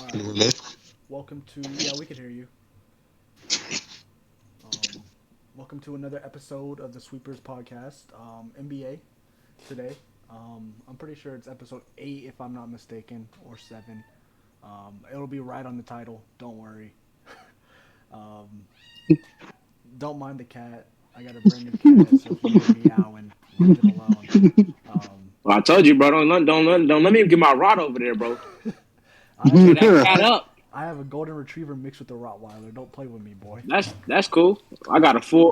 All Can right. you hear me? Welcome to yeah, we can hear you. Um, Welcome to another episode of the Sweepers podcast. NBA today. I'm pretty sure it's episode 8 if I'm not mistaken, or 7. It'll be right on the title. Don't worry. um, don't mind the cat. I got a brand new cat, so if you hear meowing, leave it alone. Um, Well, I told you, bro. Don't let me get my rod over there, bro. I have Tear a that cat up. I have a golden retriever mixed with a Rottweiler. Don't play with me, boy. That's cool. I got a full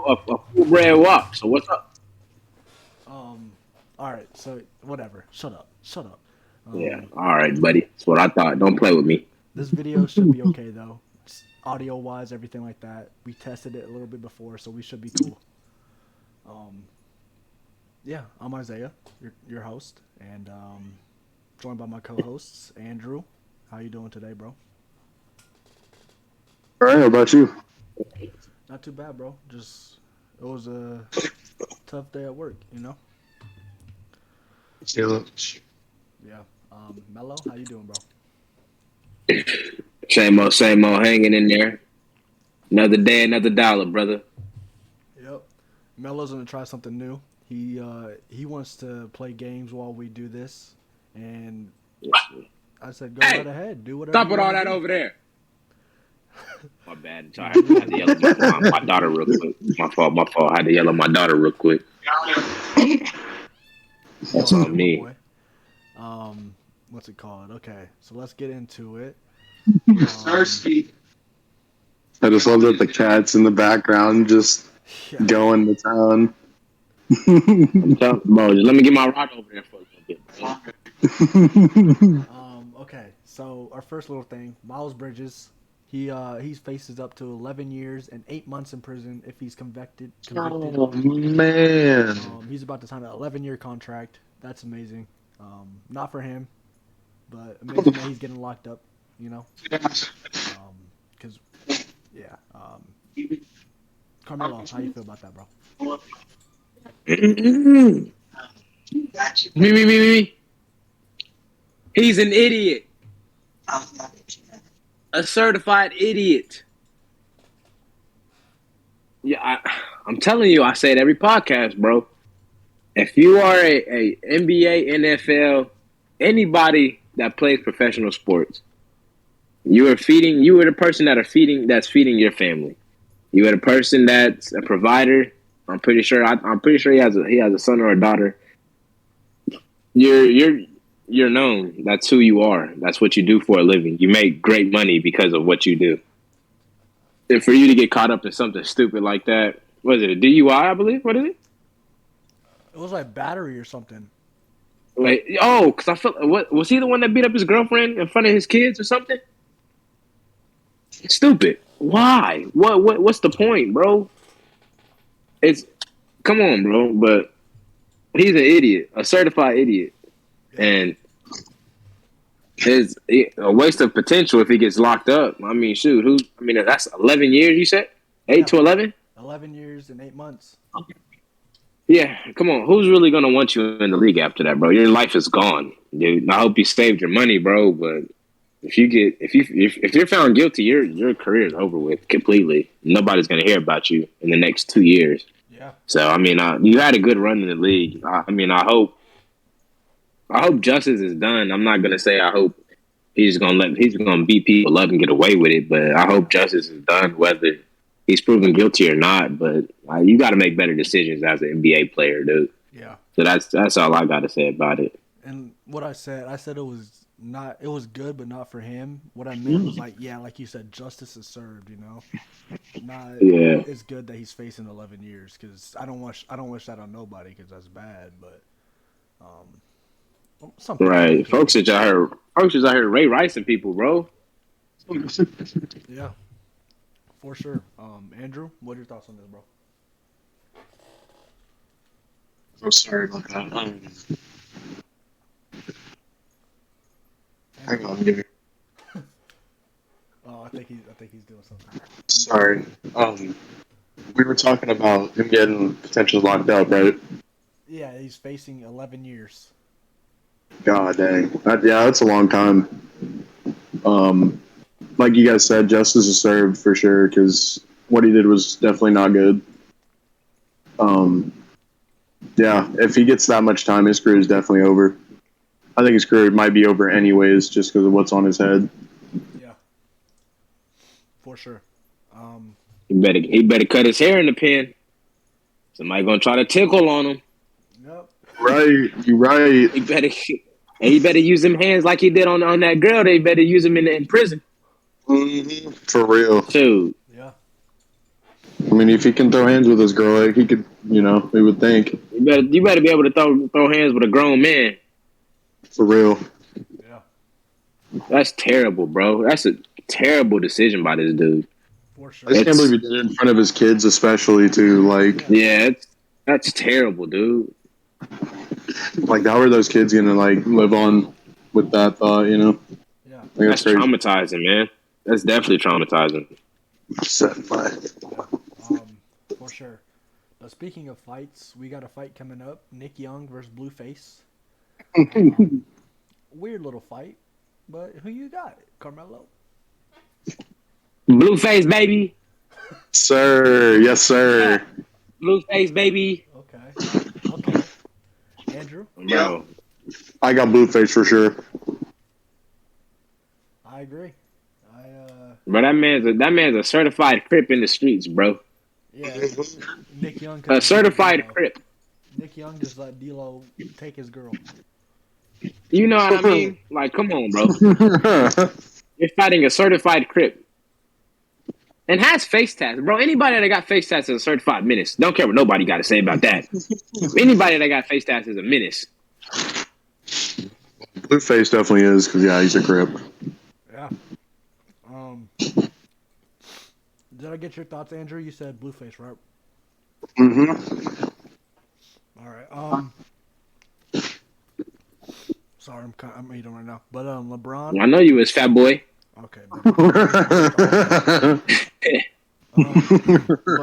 bred wop. So what's up? Um, all right, so whatever. Shut up. Shut up. Yeah. Um, All right, buddy. That's what I thought. Don't play with me. this video should be okay though, audio wise, everything like that. We tested it a little bit before, so we should be cool. Um, yeah, I'm Isaiah, your host, and joined by my co-hosts Andrew. How you doing today, bro? All right, how about you? Not too bad, bro. Just it was a tough day at work, you know. Caleb. Yeah. Mello, how you doing, bro? Same old, hanging in there. Another day, another dollar, brother. Yep. Melo's gonna try something new. He wants to play games while we do this, and I said, go right ahead, do whatever. Stop you with all wanna that do. over there. My bad. Sorry, I had to yell at my daughter real quick. My fault. I had to yell at my daughter real quick. That's on me. Boy. What's it called? Okay, so let's get into it. Thirsty. I just love that the cat's in the background just Yeah. going to town. Bro, just let me get my rod over there for a little bit. Okay, so our first little thing, Miles Bridges. He faces up to 11 years and 8 months in prison if he's convicted. Oh, man. He's about to sign an 11-year contract. That's amazing. Not for him, but amazing that he's getting locked up. You know, because yeah. Carmelo, how you feel about that, bro? Me. He's an idiot. A certified idiot. Yeah, I'm telling you, I say it every podcast, bro. If you are a NBA, NFL, anybody that plays professional sports, you are the person that's feeding your family. You are the person that's a provider. I'm pretty sure he has a son or a daughter. You're known. That's who you are. That's what you do for a living. You make great money because of what you do. And for you to get caught up in something stupid like that, what is it, a DUI, I believe? What is it? It was like battery or something. Like, because I felt, what was he the one that beat up his girlfriend in front of his kids or something? Stupid. Why? What's the point, bro? Come on, bro. But he's an idiot, a certified idiot. And it's a waste of potential if he gets locked up. I mean, shoot, that's 11 years, you said? 8 to 11? 11 years and 8 months. Yeah, come on. Who's really going to want you in the league after that, bro? Your life is gone, dude. I hope you saved your money, bro, but if you're found guilty, your career is over with completely. Nobody's going to hear about you in the next 2 years. Yeah. So, you had a good run in the league. I hope justice is done. I'm not gonna say I hope he's gonna beat people up and get away with it, but I hope justice is done, whether he's proven guilty or not. But you got to make better decisions as an NBA player, dude. Yeah. So that's all I got to say about it. And what I said it was good, but not for him. What I meant was like you said, justice is served. You know, It's good that he's facing 11 years because I don't wish that on nobody because that's bad. But right, folks is out here Ray Ricing people, bro. Yeah, for sure. Andrew, what are your thoughts on this, bro? I'm sorry about that. Hang on, give me. Oh, I think he's doing something. Sorry. We were talking about him getting potentially locked up, right? Yeah, he's facing 11 years. God dang. That's a long time. like you guys said, justice is served for sure because what he did was definitely not good. Yeah, if he gets that much time, his career is definitely over. I think his career might be over anyways, just because of what's on his head. Yeah, for sure. He better cut his hair in the pen. Somebody gonna try to tickle on him. Yep. Right, you're right. He better use them hands like he did on that girl. They better use them in prison. Mm-hmm. For real. Dude. Yeah. I mean, if he can throw hands with his girl, like, he could, we would think. You better be able to throw hands with a grown man. For real. Yeah. That's terrible, bro. That's a terrible decision by this dude. For sure. I just can't believe he did it in front of his kids, especially, too. Like, yeah, that's terrible, dude. Like, how are those kids going to, like, live on with that thought, Yeah. That's traumatizing, man. That's definitely traumatizing. For sure. But speaking of fights, we got a fight coming up. Nick Young versus Blueface. Weird little fight. But who you got? Carmelo? Blueface, baby. Sir. Yes, sir. Blueface, baby. Okay. Andrew? Bro. I got Blueface for sure. I agree. Bro, that man's a certified Crip in the streets, bro. Yeah. Nick Young. A certified Crip. Nick Young just let D-Lo take his girl. You know what I mean? Like, come on, bro. You're fighting a certified Crip. And has face tats. Bro, anybody that got face tats is a certified menace. Don't care what nobody got to say about that. Anybody that got face tats is a menace. Blueface definitely is, because, yeah, he's a Crip. Yeah. Did I get your thoughts, Andrew? You said Blueface, right? Mm-hmm. All right. Sorry, I'm eating right now. But LeBron. I know you was fat boy. Okay. But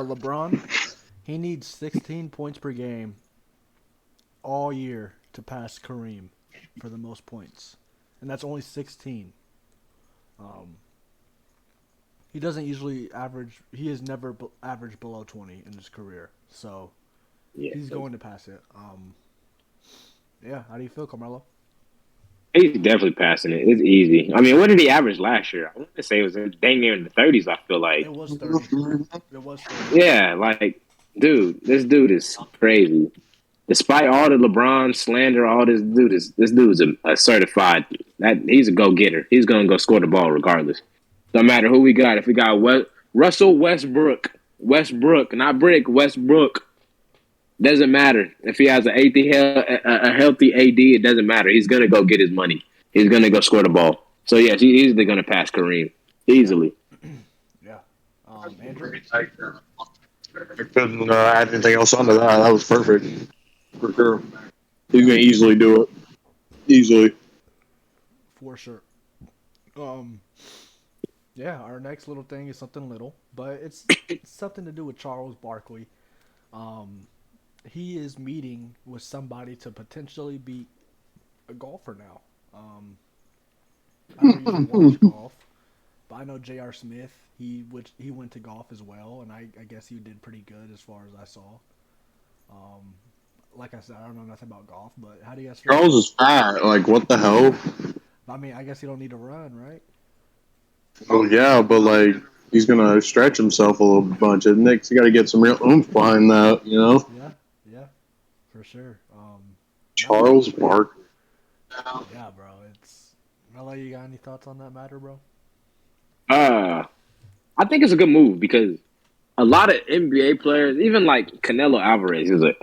LeBron, he needs 16 points per game all year to pass Kareem for the most points, and that's only 16. He doesn't usually average. He has never averaged below 20 in his career, so he's going to pass it. Yeah. How do you feel, Carmelo? He's definitely passing it. It's easy. I mean, what did he average last year? I want to say it was dang near in the 30s, I feel like. It was 30. It was 30. Yeah, like, dude, this dude is crazy. Despite all the LeBron slander, all this dude is a certified. He's a go-getter. He's going to go score the ball regardless. No matter who we got. If we got Russell Westbrook, not Brick, Westbrook, doesn't matter. If he has a healthy AD, it doesn't matter. He's going to go get his money. He's going to go score the ball. So, yes, he's easily going to pass Kareem. Easily. Yeah. Andrew? I couldn't add anything else onto that. That was perfect. For sure. He's going to easily do it. Easily. For sure. Yeah, our next little thing is something little, but it's something to do with Charles Barkley. He is meeting with somebody to potentially be a golfer now. I don't usually watch golf, but I know J.R. Smith. He went to golf as well, and I guess he did pretty good as far as I saw. Like I said, I don't know nothing about golf, but how do you guys feel? Charles is fat. Like, what the hell? I mean, I guess he don't need to run, right? Oh, yeah, but, like, he's going to stretch himself a little bunch. And Nick's got to get some real oomph behind that, Yeah, for sure. Charles Barkley. Yeah, bro. Melo, you got any thoughts on that matter, bro? I think it's a good move because a lot of NBA players, even like Canelo Alvarez, is a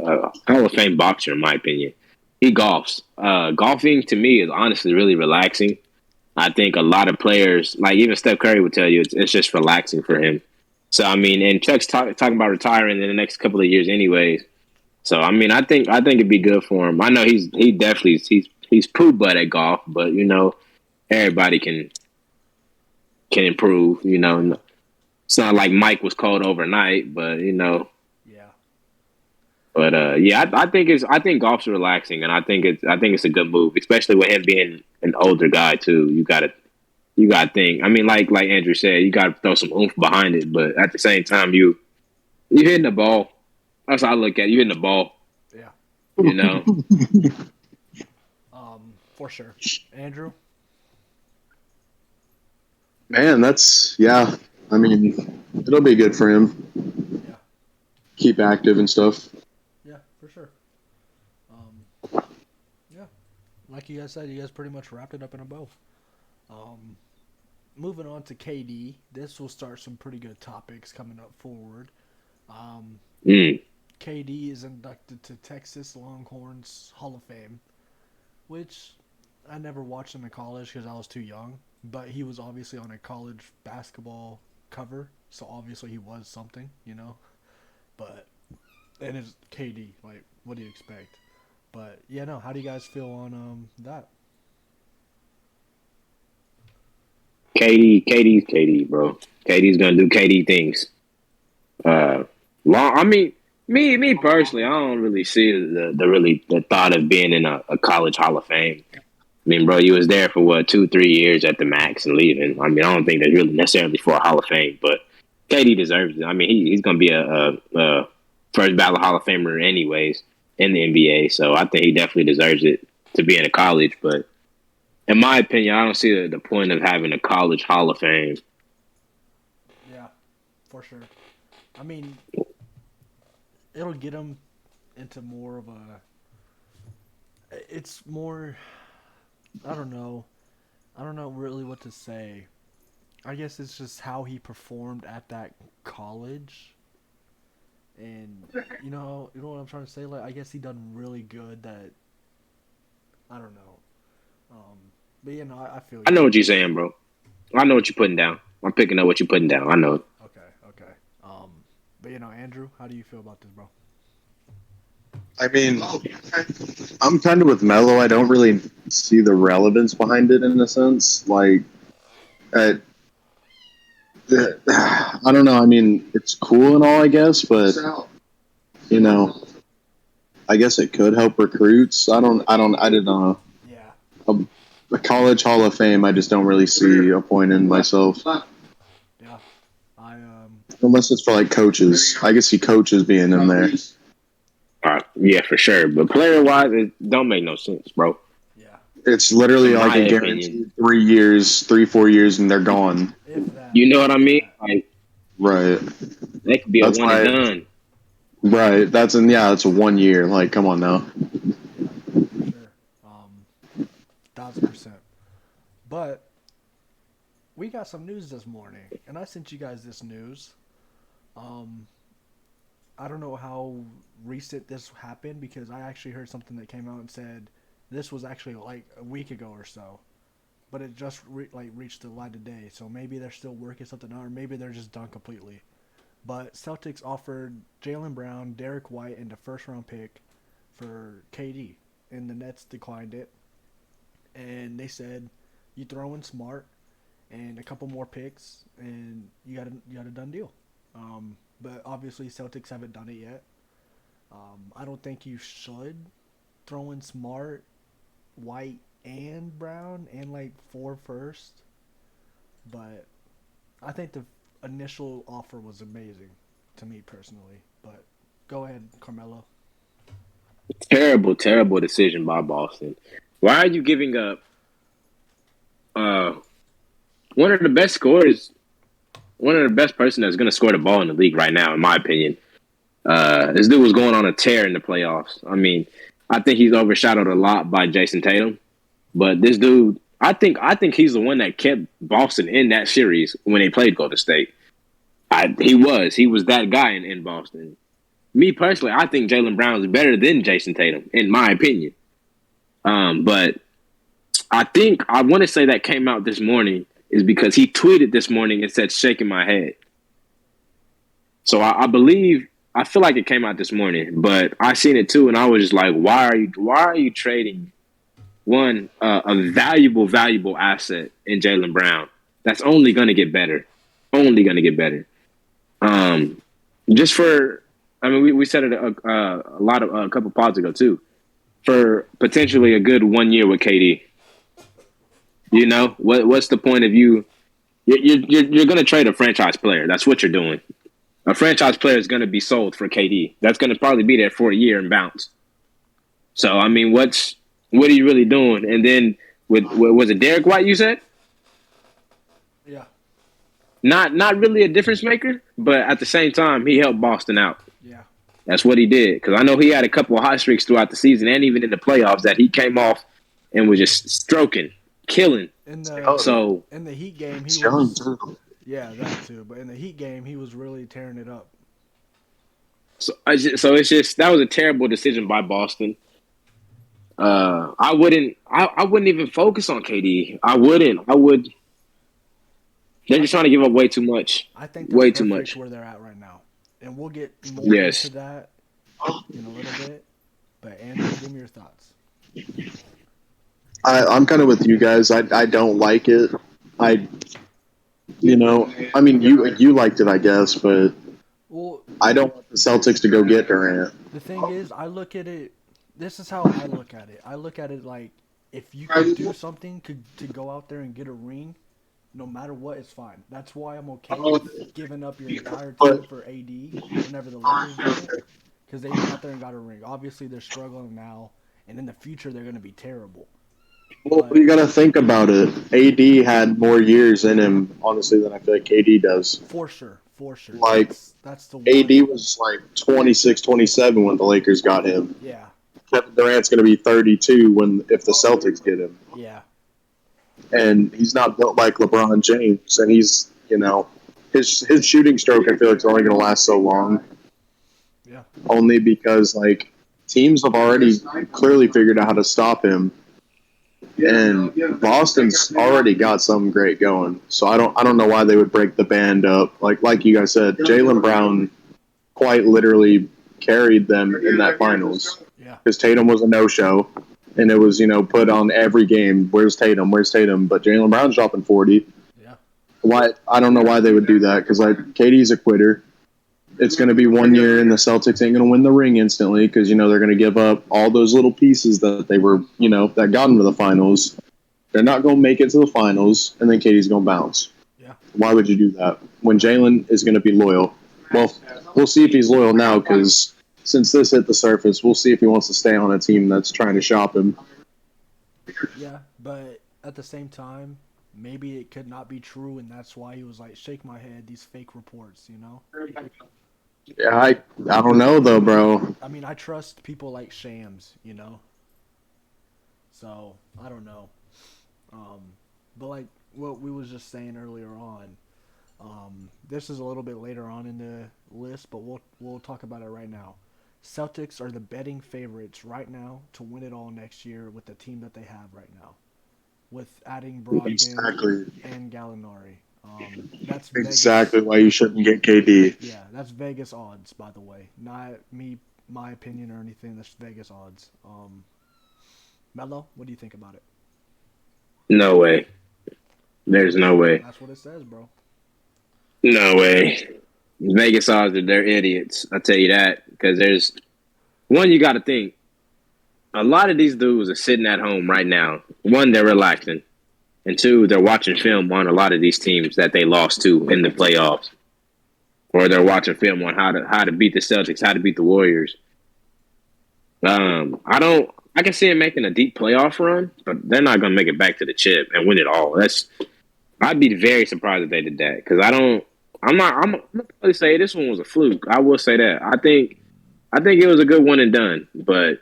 Hall of Fame boxer, in my opinion. He golfs. Golfing, to me, is honestly really relaxing. I think a lot of players, like even Steph Curry would tell you, it's just relaxing for him. So, I mean, and Chuck's talking about retiring in the next couple of years anyways. So, I mean, I think it'd be good for him. I know he's poo butt at golf, but, everybody can improve, It's not like Mike was cold overnight, but, Yeah. But I think golf's relaxing, and I think it's a good move, especially with him being an older guy too. You got to you got to think. I mean, like Andrew said, you got to throw some oomph behind it. But at the same time, you hitting the ball. That's how I look at it. You hitting the ball. Yeah. You know. For sure. Andrew? Man, yeah. I mean, it'll be good for him. Yeah. Keep active and stuff. Yeah, for sure. Yeah. Like you guys said, you guys pretty much wrapped it up in a bow. Moving on to KD, this will start some pretty good topics coming up forward. KD is inducted to Texas Longhorns Hall of Fame, which I never watched him in college because I was too young. But he was obviously on a college basketball cover, so obviously he was something, you know. But and it's KD, like, what do you expect? But yeah, no. How do you guys feel on that? KD's KD, bro. KD's gonna do KD things. I mean, me personally, I don't really see the thought of being in a college Hall of Fame. I mean, bro, you was there for 2-3 years at the max and leaving. I mean, I don't think that's really necessarily for a Hall of Fame, but KD deserves it. I mean, he's gonna be a first ballot Hall of Famer anyways in the NBA, so I think he definitely deserves it to be in a college. But in my opinion, I don't see the point of having a college Hall of Fame. Yeah, for sure. I mean, it'll get him into more of a. It's more. I don't know really what to say. I guess it's just how he performed at that college. And you know what I'm trying to say? Like, I guess he done really good that I don't know. But you know, I feel you. I know what you're saying, bro. I know what you're putting down. I'm picking up what you're putting down. I know. Okay. But you know, Andrew, how do you feel about this, bro? I mean, I'm kind of with Melo. I don't really see the relevance behind it in a sense. Like, I don't know. I mean, it's cool and all, I guess, but you know, I guess it could help recruits. I don't know. Yeah. A college Hall of Fame, I just don't really see a point in myself. Yeah. Unless it's for like coaches. I guess he coaches being in there. Yeah, for sure. But player-wise, it don't make no sense, bro. Yeah. It's literally In like my a guaranteed 3 4 years, and they're gone. If that. You know what I mean? Like, Right. that could be That's a one and done. Right. That's a 1 year. Like, come on now. For sure. 1,000%. But we got some news this morning, and I sent you guys this news. I don't know how recent this happened because I actually heard something that came out and said this was actually like a week ago or so, but it just reached the light of day. So maybe they're still working something out, or maybe they're just done completely. But Celtics offered Jaylen Brown, Derek White, and a first-round pick for KD, and the Nets declined it. And they said, you throw in Smart and a couple more picks, and you got a done deal. But obviously, Celtics haven't done it yet. I don't think you should throw in Smart, White, and Brown, and like 4 first. But I think the initial offer was amazing to me personally. But go ahead, Carmelo. Terrible decision by Boston. Why are you giving up one of the best scorers, one of the best person that's going to score the ball in the league right now, in my opinion? This dude was going on a tear in the playoffs. I mean, I think he's overshadowed a lot by Jason Tatum, but this dude, I think he's the one that kept Boston in that series when they played Golden State. He was that guy in Boston. Me personally, I think Jaylen Brown is better than Jason Tatum, in my opinion. But I want to say that came out this morning is because he tweeted this morning and said, shaking my head. So I feel like it came out this morning, but I seen it too. And I was just like, why are you trading a valuable asset in Jaylen Brown? That's only going to get better. Just for, I mean, we said it a couple pods ago too, for potentially a good 1 year with KD. You know, what's the point of you? You're going to trade a franchise player. That's what you're doing. A franchise player is going to be sold for KD. That's going to probably be there for a year and bounce. So, I mean, what are you really doing? And then was it Derek White you said? Yeah. Not really a difference maker, but at the same time, he helped Boston out. Yeah. That's what he did. Because I know he had a couple of hot streaks throughout the season and even in the playoffs that he came off and was just stroking, killing. In the Heat game, he young, was. too. Yeah, that too. But in the Heat game, he was really tearing it up. So it's just that was a terrible decision by Boston. I wouldn't even focus on KD. I would. They're just trying to give up way too much. I think they're way perfect too much where they're at right now, and we'll get more into that in a little bit. But Andrew, give me your thoughts. I'm kind of with you guys. I don't like it. You liked it, I guess, but I don't want the Celtics to go get Durant. The thing is, I look at it. This is how I look at it. I look at it like if you could do something to go out there and get a ring, no matter what, it's fine. That's why I'm okay with giving up your entire team for AD whenever the Lakers do it, because they went out there and got a ring. Obviously, they're struggling now, and in the future, they're going to be terrible. Well, you got to think about it. AD had more years in him, honestly, than I feel like KD does. For sure. Like, that's the one. AD was like 26, 27 when the Lakers got him. Yeah. Kevin Durant's going to be 32 if the Celtics get him. Yeah. And he's not built like LeBron James, and he's, his shooting stroke, I feel like, is only going to last so long. Yeah. Only because, like, teams have already clearly figured out how to stop him. And Boston's already got something great going, so I don't know why they would break the band up. Like you guys said, Jaylen Brown quite literally carried them in that finals. Yeah, because Tatum was a no-show, and it was put on every game. Where's Tatum? But Jaylen Brown's dropping 40. Yeah, why? I don't know why they would do that, because KD's a quitter. It's going to be 1 year, and the Celtics ain't going to win the ring instantly because, they're going to give up all those little pieces that they were, that got into the finals. They're not going to make it to the finals, and then KD's going to bounce. Yeah. Why would you do that when Jaylen is going to be loyal? Well, we'll see if he's loyal now because since this hit the surface, we'll see if he wants to stay on a team that's trying to shop him. Yeah, but at the same time, maybe it could not be true, and that's why he was like, shake my head, these fake reports, Yeah, I don't know though, bro. I mean, I trust people like Shams, So I don't know. But like what we was just saying earlier on, this is a little bit later on in the list, but we'll talk about it right now. Celtics are the betting favorites right now to win it all next year with the team that they have right now, with adding Brogdon and Gallinari. That's exactly why you shouldn't get KD. Yeah, that's Vegas odds, by the way. Not my opinion or anything. That's Vegas odds. Melo, what do you think about it? No way. There's no way. That's what it says, bro. No way. Vegas odds, they're idiots. I'll tell you that. Because there's one, you got to think. A lot of these dudes are sitting at home right now. One, they're relaxing. And two, they're watching film on a lot of these teams that they lost to in the playoffs. Or they're watching film on how to beat the Celtics, how to beat the Warriors. I can see them making a deep playoff run, but they're not going to make it back to the chip and win it all. I'd be very surprised if they did that because I'm going to say this one was a fluke. I will say that. I think it was a good one and done, but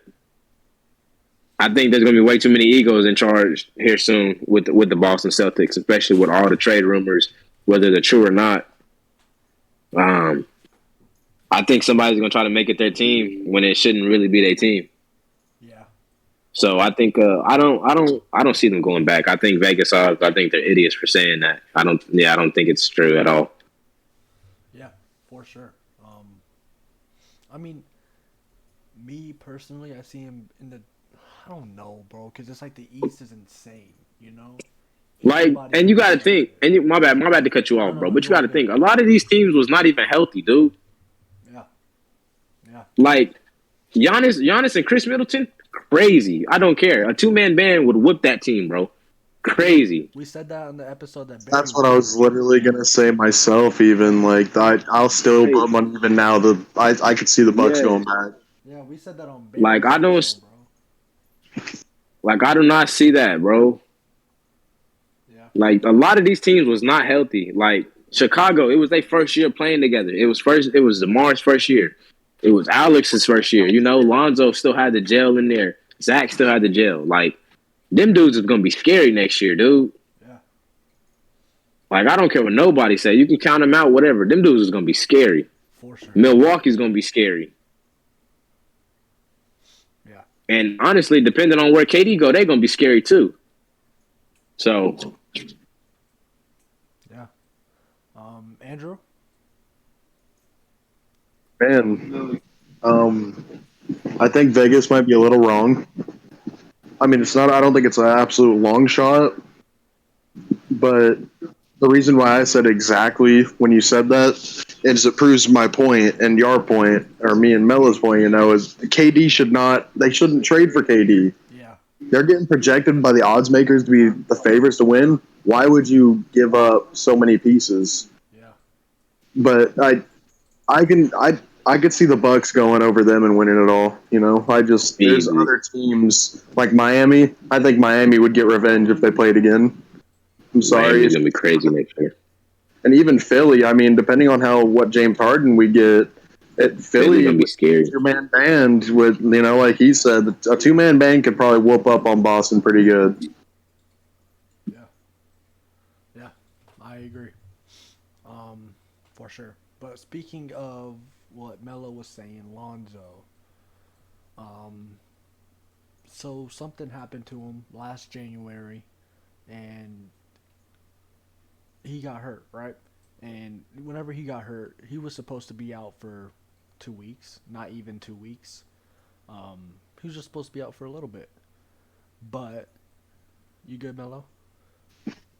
I think there's going to be way too many egos in charge here soon with the Boston Celtics, especially with all the trade rumors, whether they're true or not. I think somebody's going to try to make it their team when it shouldn't really be their team. Yeah. So I think I don't see them going back. I think Vegas odds. I think they're idiots for saying that. I don't think it's true at all. Yeah, for sure. I mean, me personally, I see him in the. I don't know, bro, because it's like the East is insane, Like, and you got to think, and my bad to cut you off, bro, but you got to think, a lot of these teams was not even healthy, dude. Yeah. Like, Giannis and Chris Middleton, crazy. I don't care. A two-man band would whip that team, bro. crazy. We said that on the episode that Barry That's what I was literally gonna say myself. Even like I'll still put money even now. I could see the Bucks going back. Yeah, we said that on Barry's Like I don't, episode, bro. like I do not see that, bro. Yeah. Like a lot of these teams was not healthy. Like Chicago, it was their first year playing together. It was DeMar's first year. It was Alex's first year. You know, Lonzo still had the gel in there. Zach still had the gel. Like them dudes is gonna be scary next year, dude. Yeah. Like I don't care what nobody say. You can count them out, whatever. Them dudes is gonna be scary. For sure. Milwaukee's gonna be scary. Yeah. And honestly, depending on where KD go, they're gonna be scary too. So yeah. Andrew? Man, I think Vegas might be a little wrong. I mean, it's not. I don't think it's an absolute long shot, but the reason why I said exactly when you said that is it proves my point and your point, or me and Mella's point. You know, is KD should not. They shouldn't trade for KD. Yeah. They're getting projected by the odds makers to be the favorites to win. Why would you give up so many pieces? Yeah. But I could see the Bucks going over them and winning it all. You know, there's other teams like Miami. I think Miami would get revenge if they played again. I'm sorry, Miami's gonna be crazy next year. And even Philly. I mean, depending on what James Harden we get, Philly gonna be scary. Your man band with like he said, a 2-man band could probably whoop up on Boston pretty good. Yeah, I agree. For sure. But speaking of what Melo was saying, Lonzo. So something happened to him last January, and he got hurt, right? And whenever he got hurt, he was supposed to be out for 2 weeks, not even 2 weeks. He was just supposed to be out for a little bit. But you good, Melo?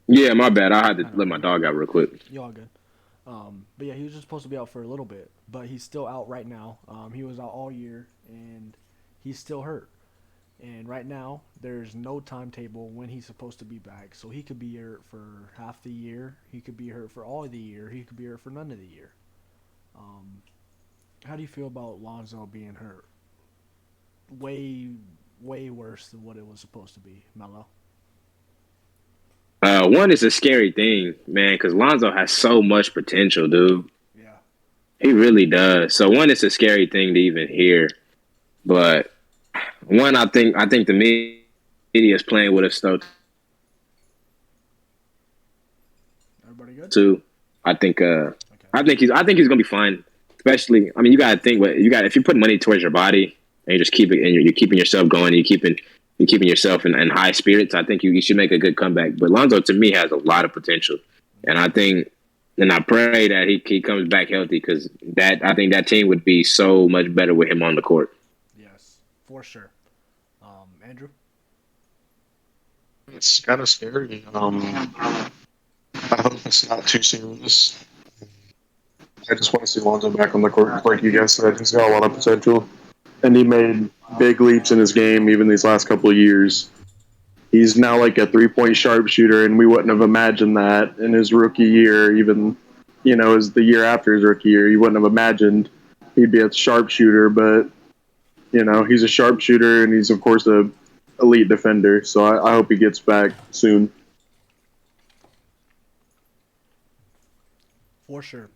Yeah, my bad. I had to let my dog out real quick. You all good? But yeah, he was just supposed to be out for a little bit, but he's still out right now. He was out all year, and he's still hurt. And right now, there's no timetable when he's supposed to be back. So he could be hurt for half the year. He could be hurt for all of the year. He could be hurt for none of the year. How do you feel about Lonzo being hurt? Way, way worse than what it was supposed to be, Melo. One is a scary thing, man, because Lonzo has so much potential, dude. Yeah. He really does. So one, it's a scary thing to even hear. But one, I think the media is playing with us though. Everybody good? Too. I think he's gonna be fine. Especially, I mean, you gotta think if you put money towards your body and you just keep it and you're keeping yourself going, you're keeping yourself in high spirits, I think you should make a good comeback. But Lonzo, to me, has a lot of potential. And I pray that he comes back healthy because I think that team would be so much better with him on the court. Yes, for sure. Andrew? It's kind of scary. I hope it's not too serious. I just want to see Lonzo back on the court. Like you guys said, he's got a lot of potential. And he made big leaps in his game even these last couple of years. He's now like a 3-point sharpshooter, and we wouldn't have imagined that in his rookie year, even, as the year after his rookie year. You wouldn't have imagined he'd be a sharpshooter, but, he's a sharpshooter, and he's, of course, a elite defender. So I hope he gets back soon. For sure.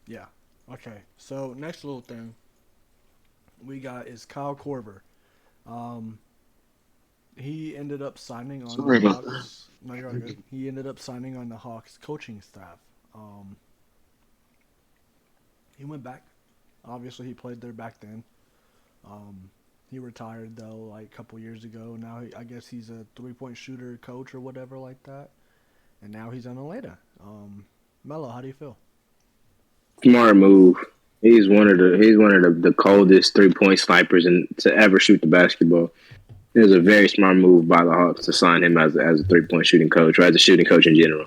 Yeah. Okay. So next little thing we got is Kyle Korver. He ended up signing on Sorry the about Hawks. No, you're all good. He ended up signing on the Hawks coaching staff. He went back. Obviously, he played there back then. He retired though, like a couple years ago. Now I guess he's a 3-point shooter coach or whatever like that. And now he's on Atlanta. Melo, how do you feel? Smart move. He's one of the coldest 3-point snipers to ever shoot the basketball. It was a very smart move by the Hawks to sign him as a 3-point shooting coach, or as a shooting coach in general.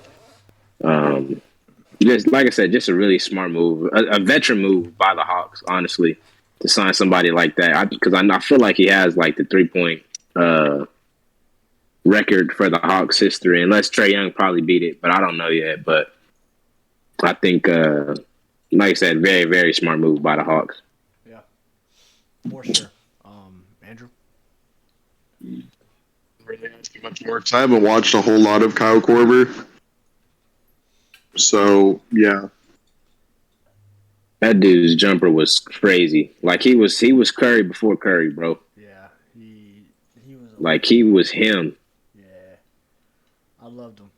Just like I said, just a really smart move, a veteran move by the Hawks, honestly, to sign somebody like that. Because I feel like he has like the 3-point record for the Hawks history, unless Trae Young probably beat it, but I don't know yet. But I think, like I said, very, very smart move by the Hawks. Yeah, for sure. Andrew? Really asking much more because I haven't watched a whole lot of Kyle Korver. So, yeah. That dude's jumper was crazy. Like he was Curry before Curry, bro. Yeah, he was like he was him. Yeah, I loved him.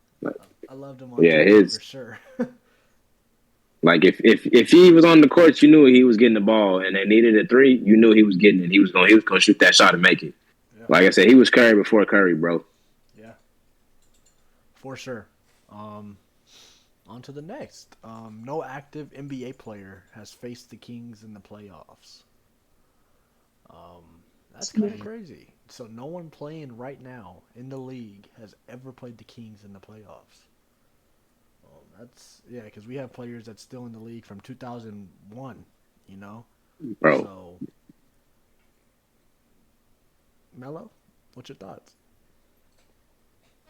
I loved him on for sure. Like if he was on the court, you knew he was getting the ball, and they needed a three, you knew he was getting it. He was gonna shoot that shot and make it. Yeah. Like I said, he was Curry before Curry, bro. Yeah, for sure. On to the next. No active NBA player has faced the Kings in the playoffs. That's kind of crazy. So no one playing right now in the league has ever played the Kings in the playoffs. Because we have players that's still in the league from 2001, you know? Bro. So, Melo, what's your thoughts?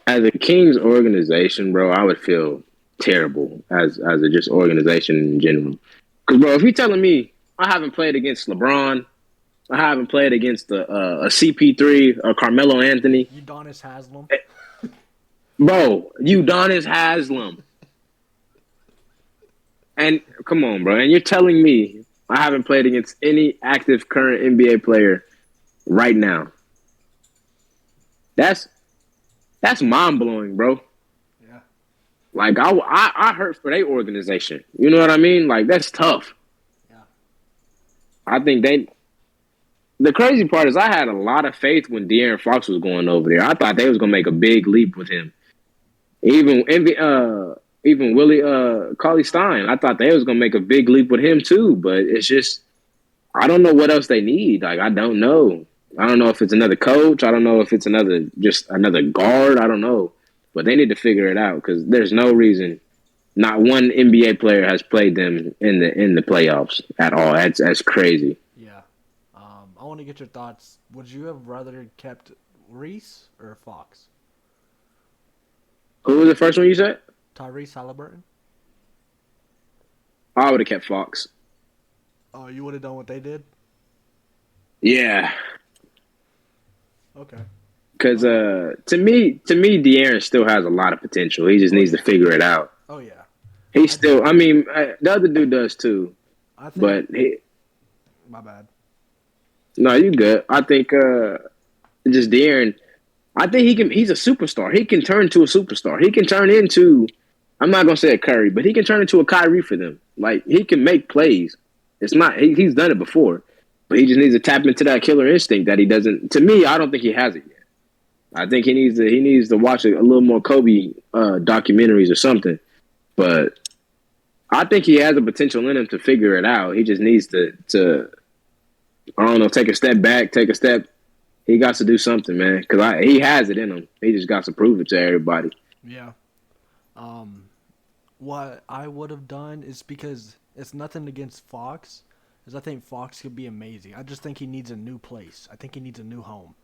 As a Kings organization, bro, I would feel terrible as a just organization in general. Because, bro, if you're telling me I haven't played against LeBron, I haven't played against a CP3 or Carmelo Anthony. Udonis Haslem. Bro, Udonis Haslem. And come on, bro. And you're telling me I haven't played against any active current NBA player right now. That's mind-blowing, bro. Yeah. Like, I hurt for their organization. You know what I mean? Like, that's tough. Yeah. I think the crazy part is I had a lot of faith when De'Aaron Fox was going over there. I thought they was going to make a big leap with him. Even Willie Cauley-Stein, I thought they was going to make a big leap with him too. But it's just, I don't know what else they need. Like, I don't know. I don't know if it's another coach. I don't know if it's another guard. I don't know. But they need to figure it out because there's no reason not one NBA player has played them in the playoffs at all. That's crazy. Yeah. I want to get your thoughts. Would you have rather kept Reese or Fox? Who was the first one you said? Tyrese Halliburton. I would have kept Fox. Oh, you would have done what they did? Yeah. Okay. Because to me, De'Aaron still has a lot of potential. He just needs to figure it out. Oh yeah. The other dude does too. My bad. No, you good. I think just De'Aaron. I think he's a superstar. He can turn to a superstar. He can turn into, I'm not gonna say a Curry, but he can turn into a Kyrie for them. Like he can make plays. It's not he's done it before, but he just needs to tap into that killer instinct that he doesn't. To me, I don't think he has it yet. I think he needs to watch a little more Kobe documentaries or something. But I think he has the potential in him to figure it out. He just needs to I don't know, take a step back, take a step. He got to do something, man, because he has it in him. He just got to prove it to everybody. Yeah. What I would have done is because it's nothing against Fox, is I think Fox could be amazing. I just think he needs a new place. I think he needs a new home.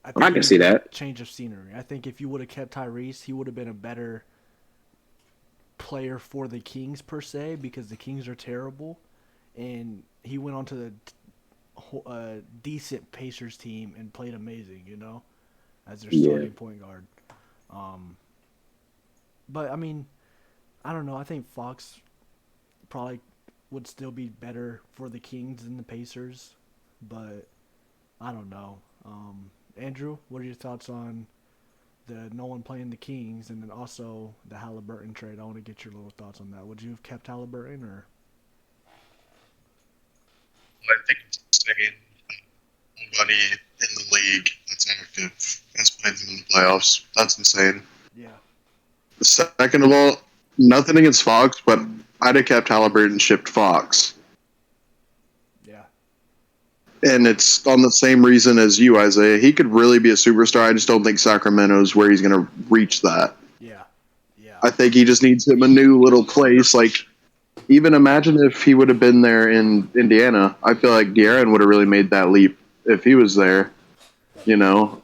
I can see that. Change of scenery. I think if you would have kept Tyrese, he would have been a better player for the Kings per se, because the Kings are terrible, and he went on to the decent Pacers team and played amazing, you know, as their starting point guard. But I mean, I don't know. I think Fox probably would still be better for the Kings than the Pacers, but I don't know. Andrew, what are your thoughts on the no one playing the Kings, and then also the Halliburton trade? I want to get your little thoughts on that. Would you have kept Halliburton or? I think it's insane. Nobody in the league that's active has played them in the playoffs. That's insane. Yeah. Second of all, nothing against Fox, but I'd have kept Halliburton and shipped Fox. Yeah. And it's on the same reason as you, Isaiah. He could really be a superstar. I just don't think Sacramento's where he's going to reach that. Yeah. Yeah. I think he just needs him a new little place. Like, even imagine if he would have been there in Indiana. I feel like De'Aaron would have really made that leap if he was there. You know,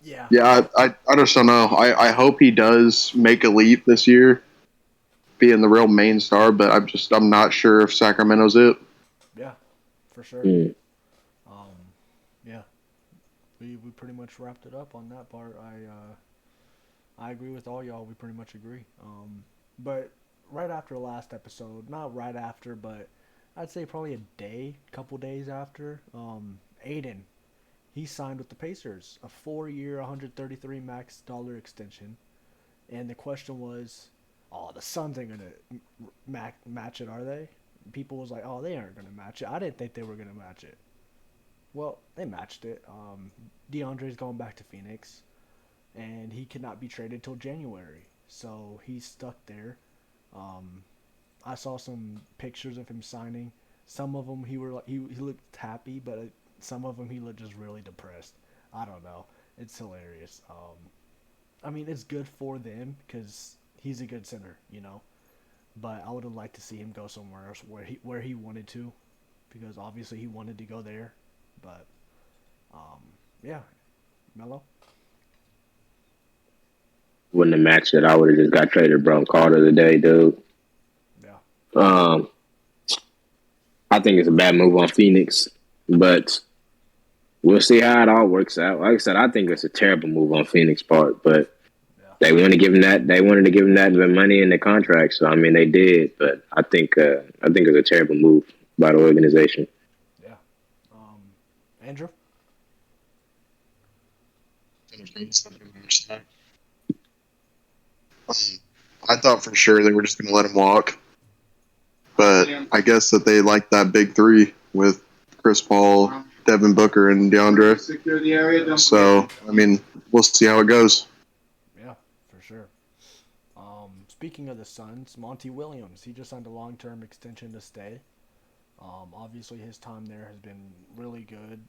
Yeah. Yeah, I just don't know. I hope he does make a leap this year, being the real main star, but I'm not sure if Sacramento's it. Yeah, for sure. Mm. Um, yeah, we pretty much wrapped it up on that part. I agree with all y'all. We pretty much agree. But right after the last episode, not right after, but I'd say probably couple days after, Aiden, he signed with the Pacers, a 4-year, 133 max dollar extension, and the question was, oh, the Suns ain't gonna match it, are they? People was like, oh, they aren't gonna match it. I didn't think they were gonna match it. Well, they matched it. DeAndre's going back to Phoenix, and he cannot be traded till January. So he's stuck there. Um, I saw some pictures of him signing. Some of them he looked happy, but some of them he looked just really depressed. I don't know. It's hilarious. I mean, it's good for them because he's a good center, you know. But I would have liked to see him go somewhere else where he wanted to, because obviously he wanted to go there. But yeah, Melo. Wouldn't have matched it. I would have just got traded Bron Carter today, dude. Yeah. I think it's a bad move on Phoenix, but we'll see how it all works out. Like I said, I think it's a terrible move on Phoenix part, but Yeah. they wanted to give him that. They wanted to give him that the money in the contract. So I mean, they did. But I think it's a terrible move by the organization. Yeah. Andrew. I thought for sure they were just going to let him walk, but I guess that they like that big three with Chris Paul, Devin Booker, and DeAndre. So I mean, we'll see how it goes. Yeah, for sure. Speaking of the Suns, Monty Williams, he just signed a long-term extension to stay. Obviously, his time there has been really good,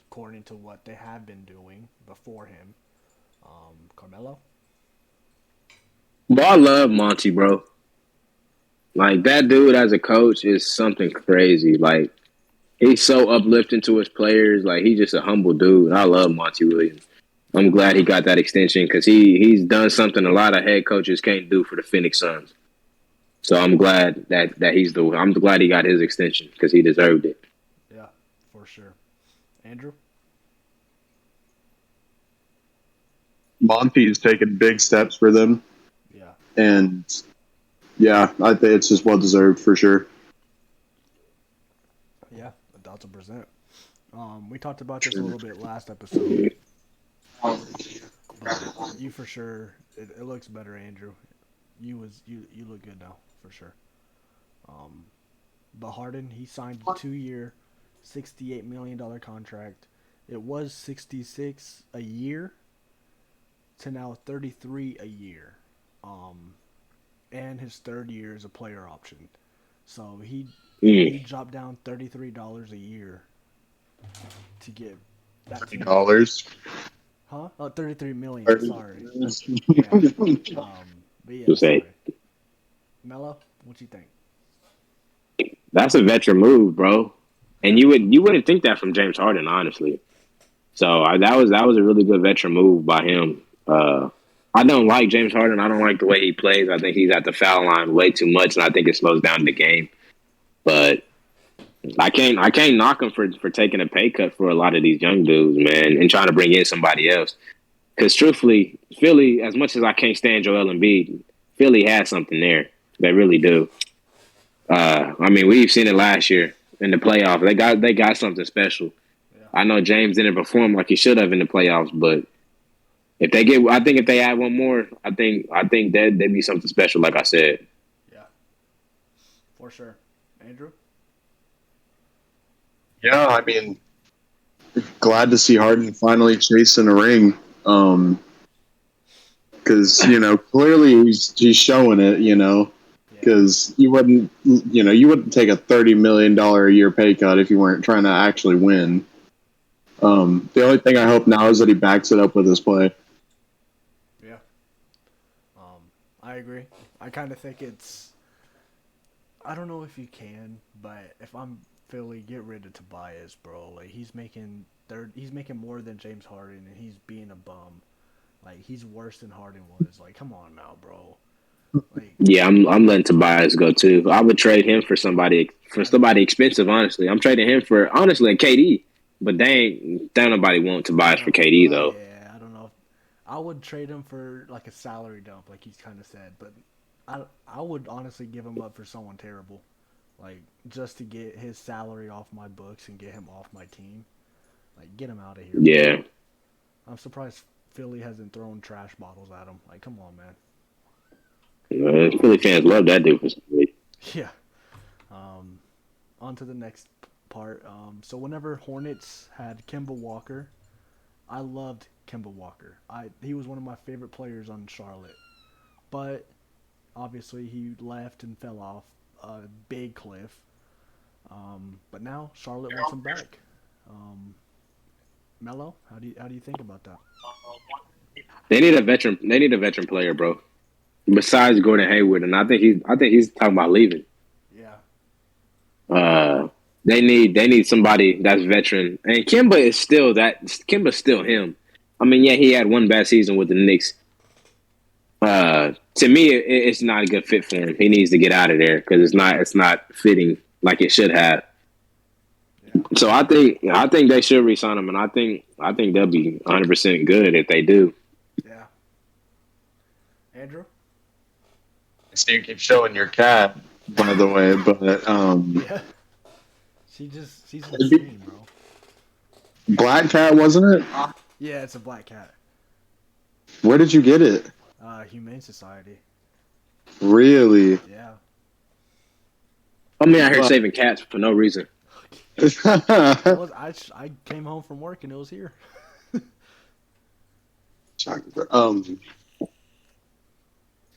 according to what they have been doing before him. Carmelo? But I love Monty, bro. Like that dude as a coach is something crazy. Like he's so uplifting to his players. Like he's just a humble dude. I love Monty Williams. I'm glad he got that extension because he's done something a lot of head coaches can't do for the Phoenix Suns. So I'm glad that I'm glad he got his extension because he deserved it. Yeah, for sure. Andrew? Monty's taken big steps for them, Yeah. and yeah, I think it's just well deserved for sure. Yeah, 1,000%. We talked about this a little bit last episode, but you for sure, it looks better, Andrew. You look good now, for sure. Um, but Harden, he signed a 2-year, $68 million contract. It was 66 a year to now 33 a year. And his third year is a player option. So he dropped down $33 a year to get that team. $30. Huh? Oh, 33 million. Sorry. Yeah. But yeah, Just say sorry. Melo, what you think? that's a veteran move, bro. And you wouldn't think that from James Harden, honestly. So that was a really good veteran move by him. I don't like James Harden. I don't like the way he plays. I think he's at the foul line way too much, and I think it slows down the game. But I can't knock him for taking a pay cut for a lot of these young dudes, man, and trying to bring in somebody else. Because truthfully, Philly, as much as I can't stand Joel Embiid, Philly has something there. They really do. I mean, we've seen it last year in the playoffs. They got something special. Yeah. I know James didn't perform like he should have in the playoffs, but I think if they add one more, I think that'd be something special. Like I said, Yeah. For sure. Andrew? Yeah, I mean, glad to see Harden finally chasing a ring. Because clearly he's showing it. Because you wouldn't take a $30 million a year pay cut if you weren't trying to actually win. The only thing I hope now is that he backs it up with his play. Yeah. I agree. I kind of think it's. I don't know if you can, but if I'm Philly, get rid of Tobias, bro. Like he's making more than James Harden, and he's being a bum. Like he's worse than Harden was. Like, come on now, bro. Like, Yeah, I'm letting Tobias go too. I would trade him for somebody expensive. Honestly, I'm trading him for honestly KD. But ain't nobody want Tobias for KD though. yeah, I don't know. I would trade him for like a salary dump, like he's kind of said. But I would honestly give him up for someone terrible, like just to get his salary off my books and get him off my team. Like, get him out of here. Yeah, I'm surprised Philly hasn't thrown trash bottles at him. Like, come on, man. Philly fans love that dude for some reason. Yeah. On to the next part. So whenever Hornets had Kemba Walker, I loved Kemba Walker. He was one of my favorite players on Charlotte. But obviously he left and fell off a big cliff. But now Charlotte wants him back. Melo, how do you think about that? They need a veteran. They need a veteran player, bro. Besides Gordon Hayward, and I think he's talking about leaving. Yeah. They need somebody that's veteran, and Kemba is still that. Kemba's still him. I mean, yeah, he had one bad season with the Knicks. To me, it's not a good fit for him. He needs to get out of there because it's not fitting like it should have. Yeah. So I think they should re-sign him, and I think they'll be 100% good if they do. Yeah. Andrew? So you keep showing your cat, by the way, but yeah. She's insane, bro. Black cat, wasn't it? Yeah, it's a black cat. Where did you get it? Humane Society. Really? Yeah. I'm out here saving cats for no reason. I came home from work and it was here.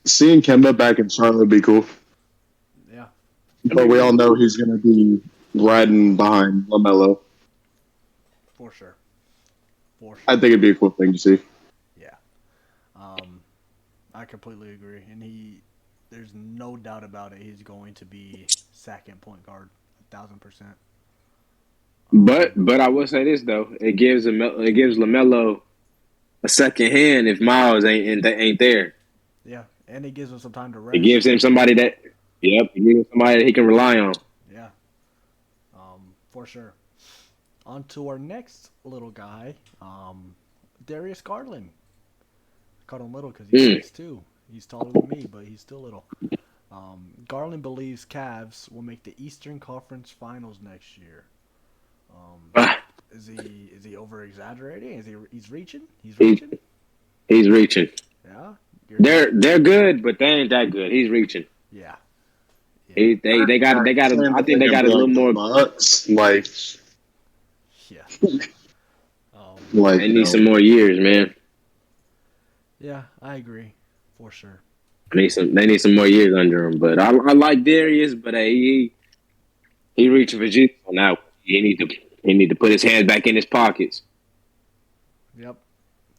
Seeing Kemba back in Charlotte would be cool. Yeah. But we all know he's going to be riding behind LaMelo. For sure. I think it'd be a cool thing to see. Yeah. I completely agree. And there's no doubt about it, he's going to be second point guard, 1,000%. But I will say this though, it gives LaMelo a second hand if Miles ain't there. Yeah, and it gives him some time to rest. It gives him somebody that he can rely on. Yeah, for sure. On to our next little guy, Darius Garland. I called him little because he's 6'2". He's taller than me, but he's still little. Garland believes Cavs will make the Eastern Conference Finals next year. Is he over exaggerating? He's reaching? He's reaching. He's reaching. Yeah. They're good, but they ain't that good. He's reaching. Yeah. They got. I think they got a little more. Bucks, like. Yeah. They need some more years, man. Yeah, I agree, for sure. They need some more years under him. But I like Darius, but he reaching for Jesus now. He need to put his hands back in his pockets. Yep,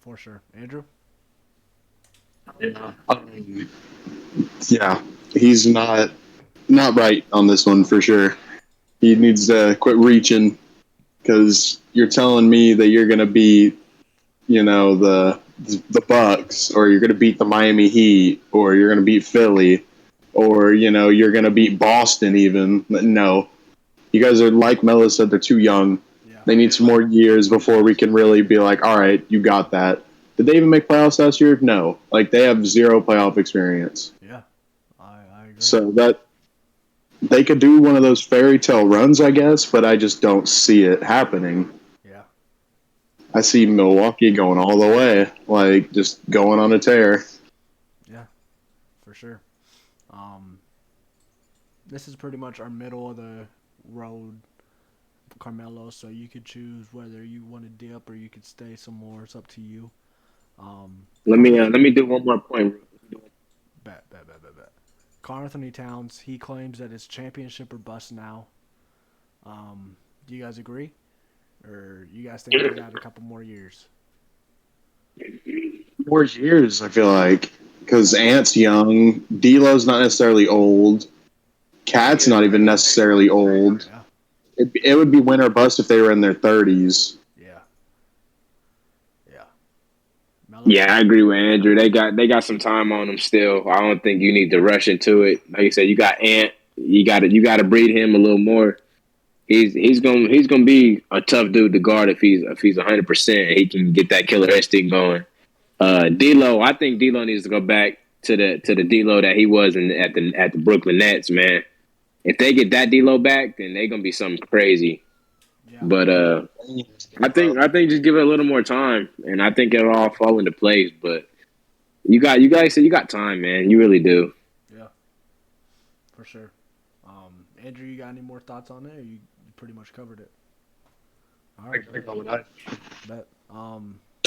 for sure. Andrew? Yeah, he's not right on this one for sure. He needs to quit reaching because you're telling me that you're going to beat, the Bucks, or you're going to beat the Miami Heat, or you're going to beat Philly, or, you're going to beat Boston even. No. You guys are, like Melo said, they're too young. Yeah. They need some more years before we can really be like, all right, you got that. Did they even make playoffs last year? No. Like, they have zero playoff experience. Yeah, I agree. So that they could do one of those fairy tale runs, I guess, but I just don't see it happening. Yeah. I see Milwaukee going all the way, like, just going on a tear. Yeah, for sure. This is pretty much our middle of the road, Carmelo, so you could choose whether you want to dip or you could stay some more. It's up to you. Let me do one more point. Bet. Karl Anthony Towns, he claims that it's championship or bust now. Do you guys agree? Or you guys think they got a couple more years? 4 years, I feel like, because Ant's young, D'Lo's not necessarily old, Cat's not even necessarily old. Yeah. It would be win or bust if they were in their 30s. Yeah. Yeah, I agree with Andrew. They got some time on him still. I don't think you need to rush into it. Like you said, you got Ant. You got to breed him a little more. He's gonna be a tough dude to guard if he's 100%. He can get that killer instinct going. D'Lo, I think D'Lo needs to go back to the D'Lo that he was at the Brooklyn Nets. Man, if they get that D'Lo back, then they're gonna be something crazy. Yeah. But I think just give it a little more time, and I think it'll all fall into place. But you guys said you got time, man. You really do. Yeah. For sure. Andrew, you got any more thoughts on it? Or you pretty much covered it. All right. Bet.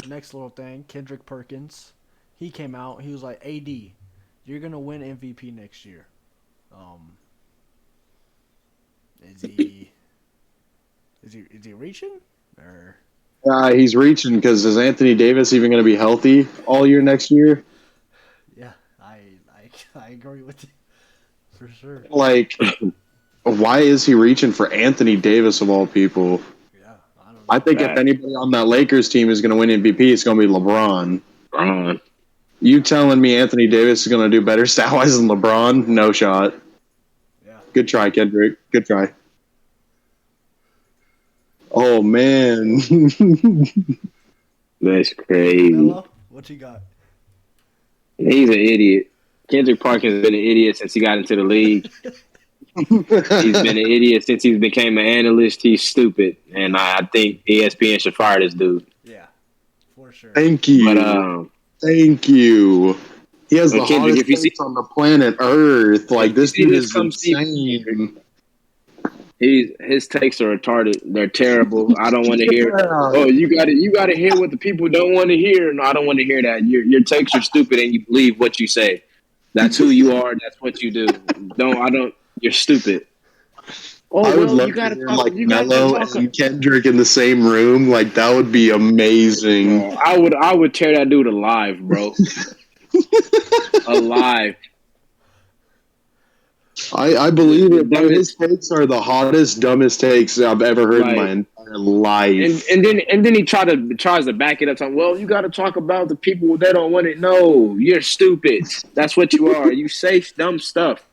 Next little thing, Kendrick Perkins. He came out. He was like, "AD, you're gonna win MVP next year." Is he reaching or? He's reaching because is Anthony Davis even going to be healthy all year next year? Yeah, I agree with you for sure. Like, why is he reaching for Anthony Davis of all people? Yeah, I don't know. I think if anybody on that Lakers team is going to win MVP, it's going to be LeBron. You telling me Anthony Davis is going to do better stat-wise than LeBron? No shot. Yeah. Good try, Kendrick. Good try. Oh, man. That's crazy. Melo, what you got? He's an idiot. Kendrick Perkins has been an idiot since he got into the league. He's been an idiot since he became an analyst. He's stupid, and I think ESPN should fire this dude. Yeah, for sure. Thank you. But thank you. He has the Kendrick, hottest face on the planet Earth. Like, this dude is insane. His takes are retarded. They're terrible. I don't want to hear. Oh, you got to hear what the people don't want to hear. No, I don't want to hear that. Your takes are stupid, and you believe what you say. That's who you are. That's what you do. You're stupid. Oh, I would love you got to hear like Melo and Kendrick in the same room. Like that would be amazing. I would tear that dude alive, bro. Alive. I believe it. But his takes are the hottest, dumbest takes I've ever heard in my entire life. And then he tries to back it up. Talking, well, you got to talk about the people that don't want it. No, you're stupid. That's what you are. You say dumb stuff.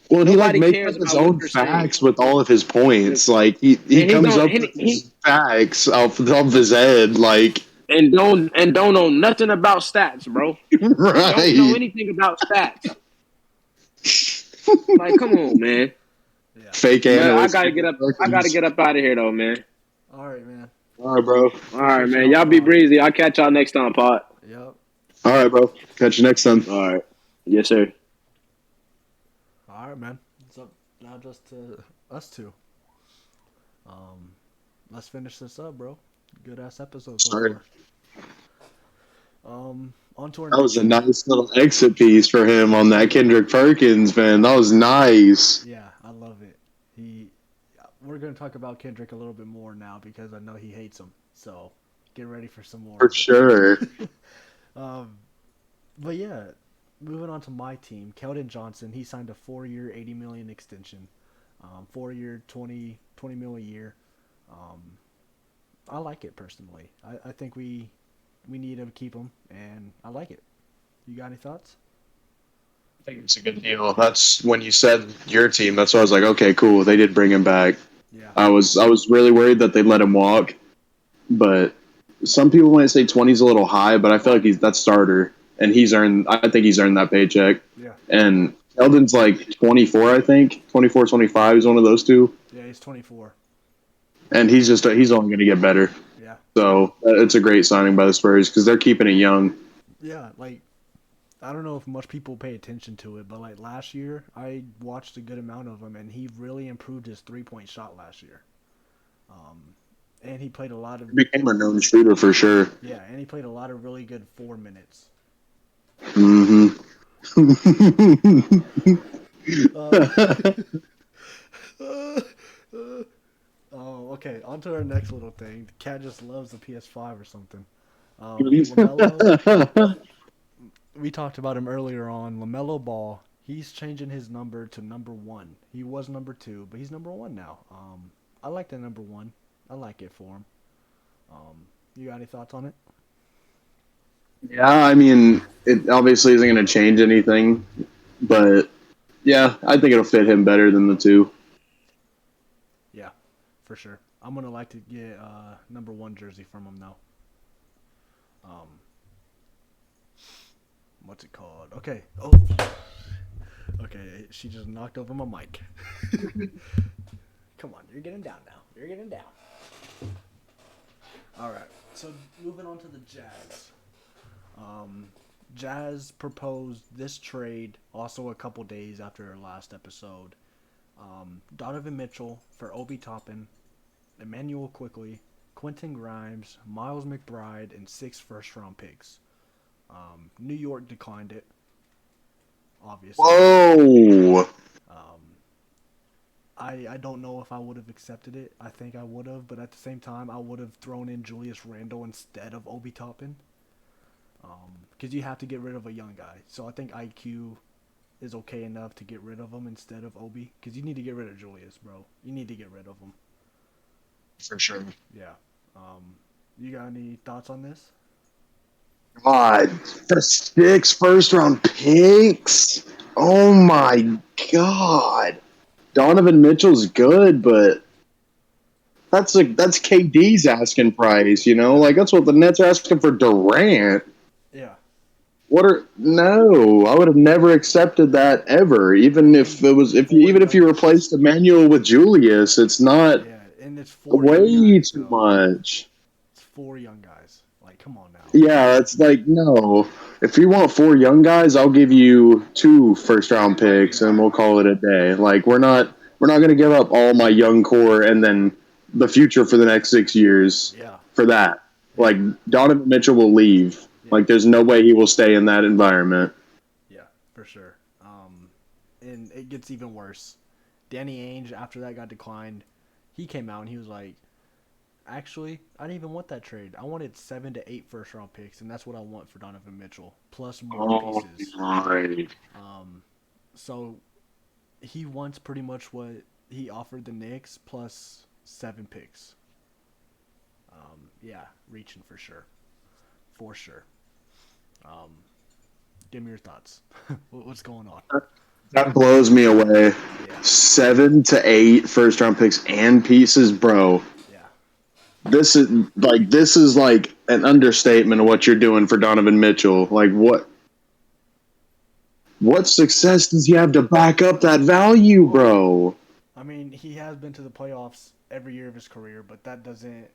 Well, he makes up his own facts with all of his points. Like he comes up with his facts off his head. Like and don't know nothing about stats, bro. Right. Don't know anything about stats. Like, come on, man. Yeah. Fake analyst. I gotta get up out of here, though, man. All right, man. All right, bro. All right, man. Y'all be breezy. I'll catch y'all next time, Pot. Yep. All right, bro. Catch you next time. All right. Yes, sir. All right, man. It's up now just to us two. Let's finish this up, bro. Good ass episode. Sorry. On to our that was a nice little exit piece for him on that Kendrick Perkins, man. That was nice. Yeah, I love it. We're gonna talk about Kendrick a little bit more now because I know he hates him. So get ready for some more. For sure. But yeah, moving on to my team, Keldon Johnson. He signed a 4-year, $80 million extension. 4-year, $20 million a year. I like it personally. I think we need to keep him, and I like it. You got any thoughts? I think it's a good deal. That's when you said your team. That's why I was like, okay, cool. They did bring him back. Yeah. I was really worried that they let him walk, but some people might say 20 is a little high, but I feel like that's starter, and I think he's earned that paycheck. Yeah. And Eldon's like 24, I think. 24, 25 is one of those two. Yeah, he's 24. And he's only going to get better. Yeah. So it's a great signing by the Spurs because they're keeping it young. Yeah, like I don't know if much people pay attention to it, but like last year I watched a good amount of him, and he really improved his 3-point shot last year. And he played a lot of. He became a known shooter for sure. Yeah, and he played a lot of really good 4 minutes. Mm-hmm. Oh, okay. On to our next little thing. The cat just loves the PS5 or something. LaMelo, we talked about him earlier on. LaMelo Ball, he's changing his number to number 1. He was number 2, but he's number 1 now. I like the number 1. I like it for him. You got any thoughts on it? Yeah, I mean, it obviously isn't going to change anything, but yeah, I think it'll fit him better than the two. Yeah, for sure. I'm gonna like to get number 1 jersey from him though. Um, what's it called? Okay. Oh, okay. She just knocked over my mic. Come on, you're getting down now. You're getting down. All right. So moving on to the Jazz. Jazz proposed this trade also a couple days after our last episode. Donovan Mitchell for Obi Toppin, Emmanuel Quickly, Quentin Grimes, Miles McBride, and 6 first-round picks. New York declined it, obviously. Whoa! I don't know if I would have accepted it. I think I would have, but at the same time, I would have thrown in Julius Randle instead of Obi Toppin. Because you have to get rid of a young guy. So I think IQ is okay enough to get rid of him instead of Obi. Because you need to get rid of Julius, bro. You need to get rid of him. For sure. Yeah. You got any thoughts on this? God, the 6 first-round picks? Oh my God. Donovan Mitchell's good, but that's KD's asking price, you know? Like, that's what the Nets are asking for Durant. Yeah. No, I would have never accepted that ever. Even if you replaced Emmanuel with Julius, it's not Yeah, and it's 4 young way guys, too though. much. It's 4 young guys. Like, come on now. Yeah, it's like, no. If you want 4 young guys, I'll give you 2 first-round picks, and we'll call it a day. Like, we're not going to give up all my young core and then the future for the next 6 years Yeah. for that. Yeah. Like, Donovan Mitchell will leave. Yeah. Like, there's no way he will stay in that environment. Yeah, for sure. And it gets even worse. Danny Ainge, after that got declined, he came out and he was like, actually, I didn't even want that trade. I wanted 7 to 8 first-round picks, and that's what I want for Donovan Mitchell, plus more pieces. My. So he wants pretty much what he offered the Knicks, plus 7 picks. Yeah, reaching for sure. For sure. Give me your thoughts. What's going on? That blows me away. Yeah. 7 to 8 first-round picks and pieces, bro. Yeah. This is like an understatement of what you're doing for Donovan Mitchell. Like, what success does he have to back up that value, bro? I mean, he has been to the playoffs every year of his career, but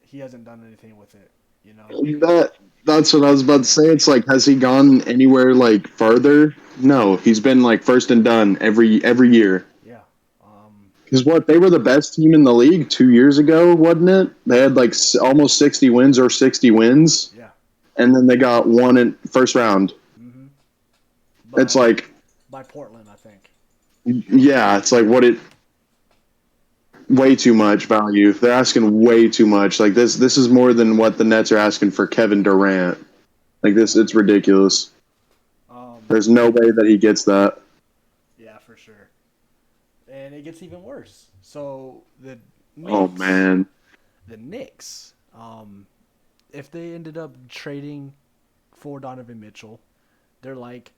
he hasn't done anything with it, you know? That's what I was about to say. It's like, has he gone anywhere like further? No, he's been like first and done every year. Yeah. Because they were the best team in the league 2 years ago, wasn't it? They had like almost 60 wins or 60 wins. Yeah. And then they got one in first round. Mm-hmm. It's like, by Portland, I think. yeah, it's like way too much value. They're asking way too much. Like this is more than what the Nets are asking for Kevin Durant. Like it's ridiculous. There's no way that he gets that. Yeah, for sure. And it gets even worse. So the Knicks, Oh man. The Knicks, if they ended up trading for Donovan Mitchell, they're like,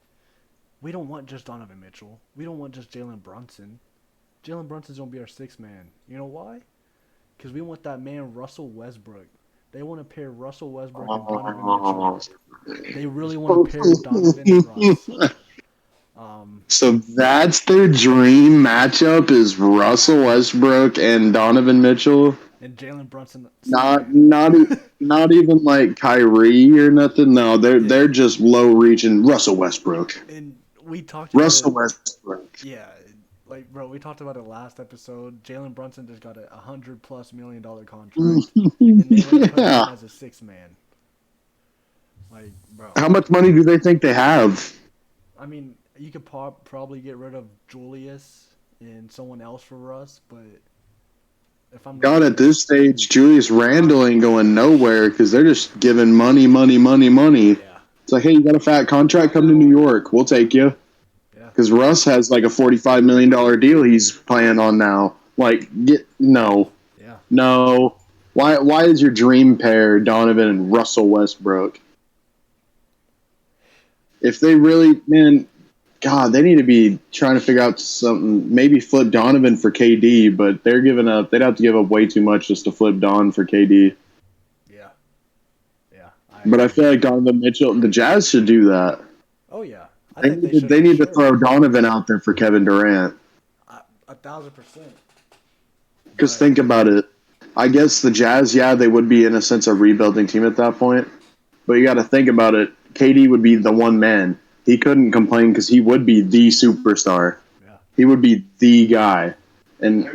we don't want just Donovan Mitchell. We don't want just Jalen Brunson. Jalen Brunson's going to be our 6th man. You know why? Because we want that man Russell Westbrook. They want to pair Russell Westbrook and Donovan Mitchell. They really want to pair Donovan and Russ. So that's their dream matchup is Russell Westbrook and Donovan Mitchell. And Jalen Brunson. Not even like Kyrie or nothing. No, they're just low reaching Russell Westbrook. And we talked about Russell Westbrook. Yeah, like bro, we talked about it last episode. Jalen Brunson just got $100+ million contract, and they want to put him as a 6th man. Like, bro. How much money do they think they have? I mean, you could probably get rid of Julius and someone else for Russ, but if I'm God, at this stage, Julius Randle ain't going nowhere because they're just giving money. Yeah. It's like, hey, you got a fat contract? Come to New York. We'll take you. Yeah. Because Russ has like a $45 million deal he's playing on now. Like, no. Yeah. No. Why is your dream pair Donovan and Russell Westbrook? if they really, man, God, they need to be trying to figure out something. Maybe flip Donovan for KD, but they're giving up. They'd have to give up way too much just to flip Don for KD. Yeah. Yeah. But I feel like Donovan Mitchell, the Jazz should do that. Oh yeah. I They think need they to, should. they For need to sure. throw Donovan out there for Kevin Durant. 1,000%. Because think about it. I guess the Jazz, yeah, they would be in a sense a rebuilding team at that point. But you got to think about it. KD would be the one man. He couldn't complain because he would be the superstar. Yeah. He would be the guy. And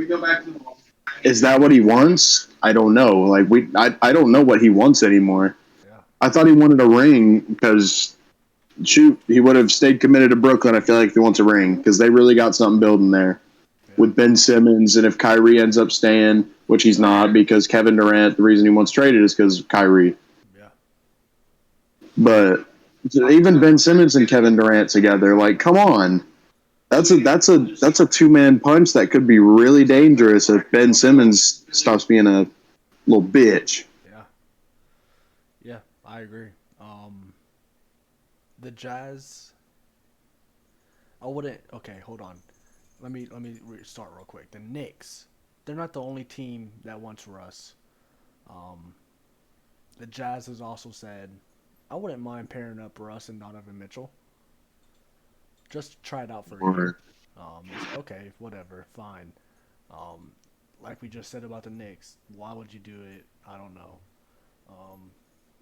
is that what he wants? I don't know. Like I don't know what he wants anymore. Yeah. I thought he wanted a ring because shoot, he would have stayed committed to Brooklyn. I feel like if he wants a ring because they really got something building there with Ben Simmons. And if Kyrie ends up staying, which he's not because Kevin Durant, the reason he wants traded is because Kyrie. Yeah. But even Ben Simmons and Kevin Durant together, like, come on. That's a two-man punch that could be really dangerous if Ben Simmons stops being a little bitch. Yeah. Yeah, I agree. The Jazz. I wouldn't. Okay, hold on. Let me start real quick. The Knicks. They're not the only team that wants Russ. The Jazz has also said, I wouldn't mind pairing up Russ and Donovan Mitchell. Just try it out for a year. Okay, whatever, fine. Like we just said about the Knicks, why would you do it? I don't know.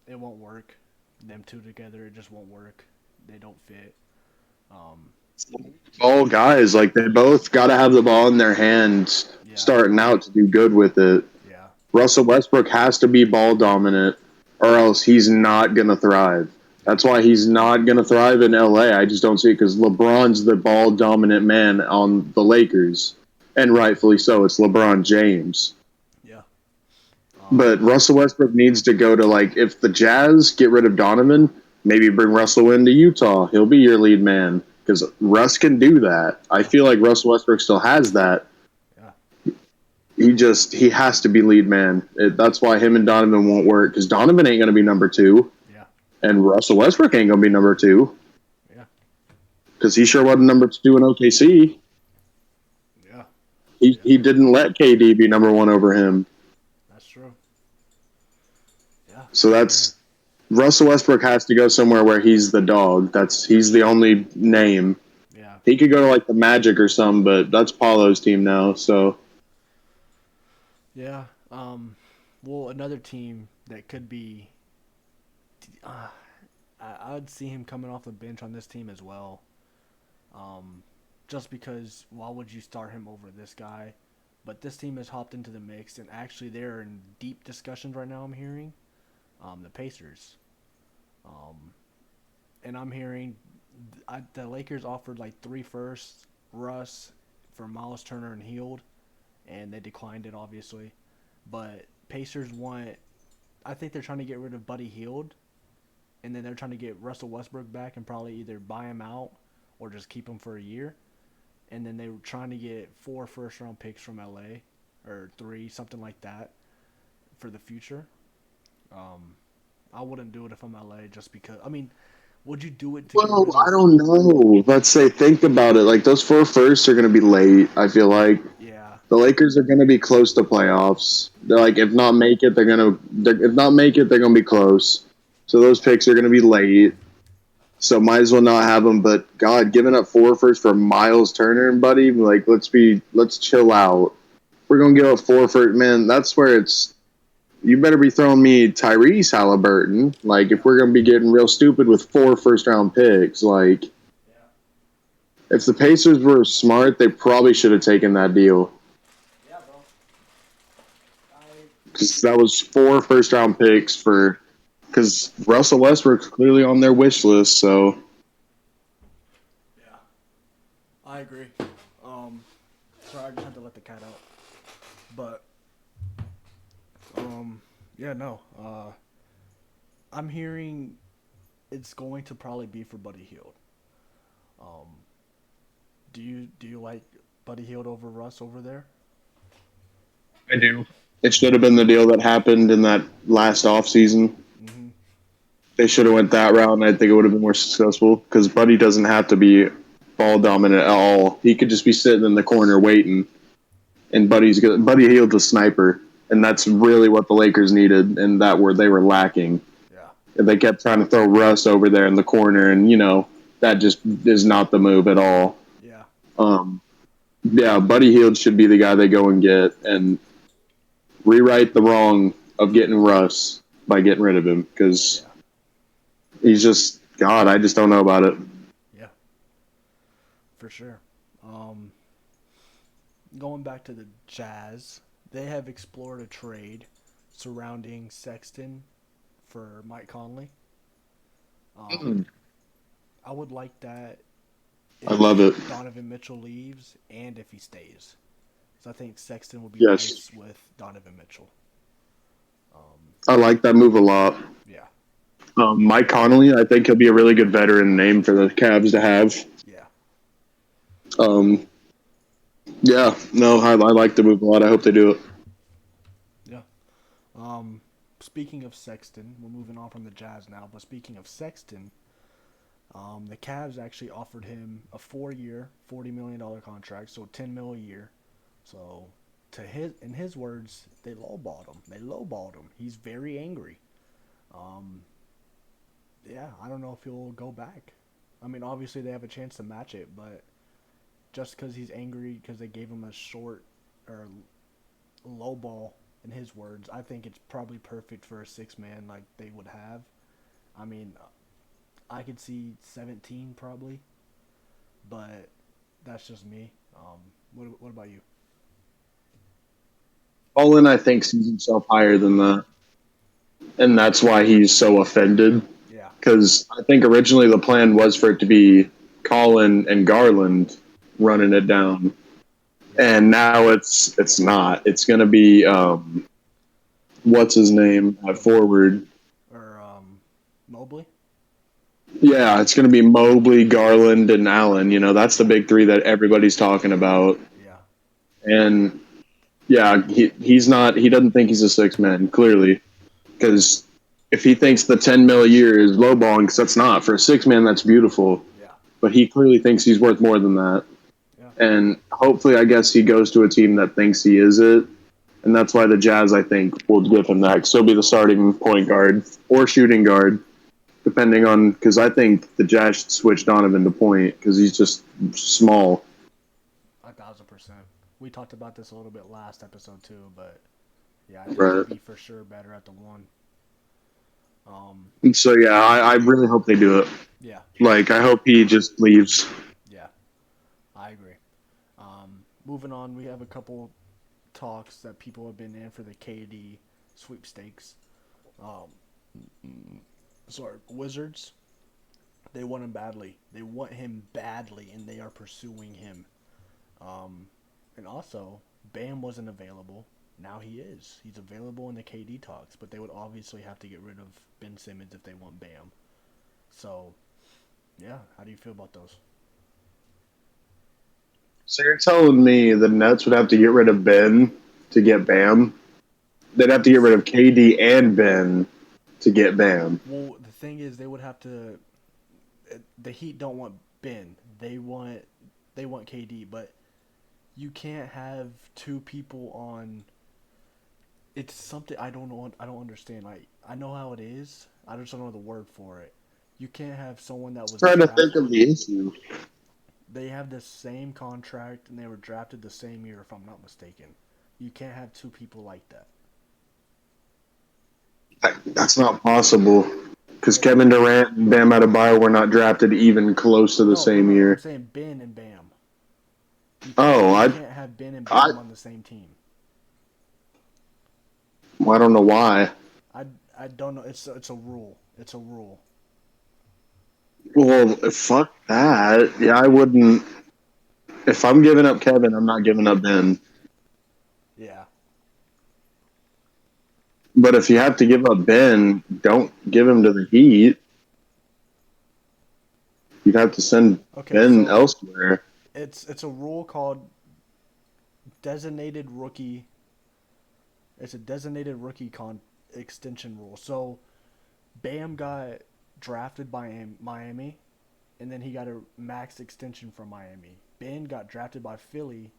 It won't work. Them two together, it just won't work. They don't fit. All guys, like, they both got to have the ball in their hands starting out to do good with it. Yeah. Russell Westbrook has to be ball dominant or else he's not going to thrive. That's why he's not going to thrive in LA. I just don't see it because LeBron's the ball dominant man on the Lakers. And rightfully so. It's LeBron James. Yeah. But Russell Westbrook needs to go to, like, if the Jazz get rid of Donovan, maybe bring Russell into Utah. He'll be your lead man because Russ can do that. I feel like Russell Westbrook still has that. Yeah. He has to be lead man. That's why him and Donovan won't work because Donovan ain't going to be number 2. Yeah. And Russell Westbrook ain't going to be number 2. Yeah. Because he sure wasn't number 2 in OKC. Yeah. He didn't let KD be number 1 over him. That's true. Yeah. So Russell Westbrook has to go somewhere where he's the dog. He's the only name. Yeah. He could go to like the Magic or something, but that's Paulo's team now. So yeah. Well, another team that could be. I would see him coming off the bench on this team as well. Just because, why would you start him over this guy? But this team has hopped into the mix, and actually they're in deep discussions right now, I'm hearing. The Pacers. And I'm hearing the Lakers offered like 3 firsts, Russ, for Miles Turner and Hield, and they declined it, obviously. But Pacers I think they're trying to get rid of Buddy Hield, and then they're trying to get Russell Westbrook back and probably either buy him out or just keep him for a year. And then they were trying to get 4 first-round picks from LA, or 3, something like that, for the future. I wouldn't do it if I'm LA just because. I mean, would you do it? Well, I don't know. Let's say, think about it. Like, those 4 firsts are going to be late, I feel like. Yeah. The Lakers are going to be close to playoffs. They're like, if not make it, they're going to be close. So those picks are going to be late. So might as well not have them. But, God, giving up 4 firsts for Miles Turner and Buddy, like, let's chill out. We're going to give up 4 firsts. Man, that's where it's. You better be throwing me Tyrese Halliburton. Like, if we're going to be getting real stupid with 4 first-round picks, like, if the Pacers were smart, they probably should have taken that deal. Yeah, bro. Because that was 4 first-round picks because Russell Westbrook's clearly on their wish list, so. Yeah. I agree. Sorry, I just had to let the cat out. But. Yeah, no. I'm hearing it's going to probably be for Buddy Hield. Do you like Buddy Hield over Russ over there? I do. It should have been the deal that happened in that last offseason. Mm-hmm. They should have went that route, and I think it would have been more successful because Buddy doesn't have to be ball dominant at all. He could just be sitting in the corner waiting, and Buddy Hield's a sniper, and that's really what the Lakers needed, and that where they were lacking. Yeah. And they kept trying to throw Russ over there in the corner, and that just is not the move at all. Yeah. Yeah, Buddy Hield should be the guy they go and get, and rewrite the wrong of getting Russ by getting rid of him because he's just God. I just don't know about it. Yeah. For sure. Going back to the Jazz, they have explored a trade surrounding Sexton for Mike Conley. I would like that. I love it. Donovan Mitchell leaves and if he stays. So I think Sexton would be Yes. nice with Donovan Mitchell. I like that move a lot. Yeah. Mike Conley, I think he'll be a really good veteran name for the Cavs to have. Yeah. Yeah, no, I like the move a lot. I hope they do it. Yeah. Speaking of Sexton, we're moving on from the Jazz now, but speaking of Sexton, the Cavs actually offered him a 4-year, $40 million contract, so $10 million a year. So, in his words, they lowballed him. They lowballed him. He's very angry. Yeah, I don't know if he'll go back. I mean, obviously they have a chance to match it, but just because he's angry because they gave him a short or low ball, in his words, I think it's probably perfect for a 6-man like they would have. I mean, I could see 17 probably, but that's just me. What about you? Olin, I think, sees himself higher than that, and that's why he's so offended. Yeah. Because I think originally the plan was for it to be Colin and Garland running it down, and now it's not. It's going to be what's his name at forward? Or Mobley? Yeah, it's going to be Mobley, Garland, and Allen. That's the big three that everybody's talking about. Yeah. And yeah, he's not. He doesn't think he's a 6-man clearly, because if he thinks the 10 mil a year is lowballing, because that's not for a 6-man, that's beautiful. Yeah. But he clearly thinks he's worth more than that. Yeah. And hopefully, I guess he goes to a team that thinks he is it. And that's why the Jazz, I think, will give him that. So he'll be the starting point guard or shooting guard, depending on, because I think the Jazz should switch Donovan to point because he's just small. 1,000%. We talked about this a little bit last episode too, but yeah, I think Right. he'd be for sure better at the 1. And so, yeah, I really hope they do it. Yeah. Like, I hope he just leaves. Yeah, I agree. Moving on, we have a couple talks that people have been in for the KD sweepstakes. Wizards, they want him badly. They want him badly, and they are pursuing him. And also, Bam wasn't available. Now he is. He's available in the KD talks, but they would obviously have to get rid of Ben Simmons if they want Bam. So, yeah, how do you feel about those? So you're telling me the Nets would have to get rid of Ben to get Bam? They'd have to get rid of KD and Ben to get Bam. Well, the thing is, they would have to. The Heat don't want Ben. They want KD, but you can't have two people on. It's something I don't know. I don't understand. Like, I know how it is. I just don't know the word for it. You can't have someone that was I'm trying to think of the issue. They have the same contract and they were drafted the same year, if I'm not mistaken. You can't have two people like that. That's not possible. Because Kevin Durant and Bam Adebayo were not drafted even close to the same I'm year. saying Ben and Bam. You can't have Ben and Bam on the same team. I don't know why. I don't know. It's a rule. It's a rule. Well, fuck that. Yeah, I wouldn't. If I'm giving up Kevin, I'm not giving up Ben. Yeah. But if you have to give up Ben, don't give him to the Heat. You'd have to send Ben elsewhere. It's a rule called designated rookie. It's a designated rookie extension rule. So Bam got drafted by Miami, and then he got a max extension from Miami. Ben got drafted by Philly,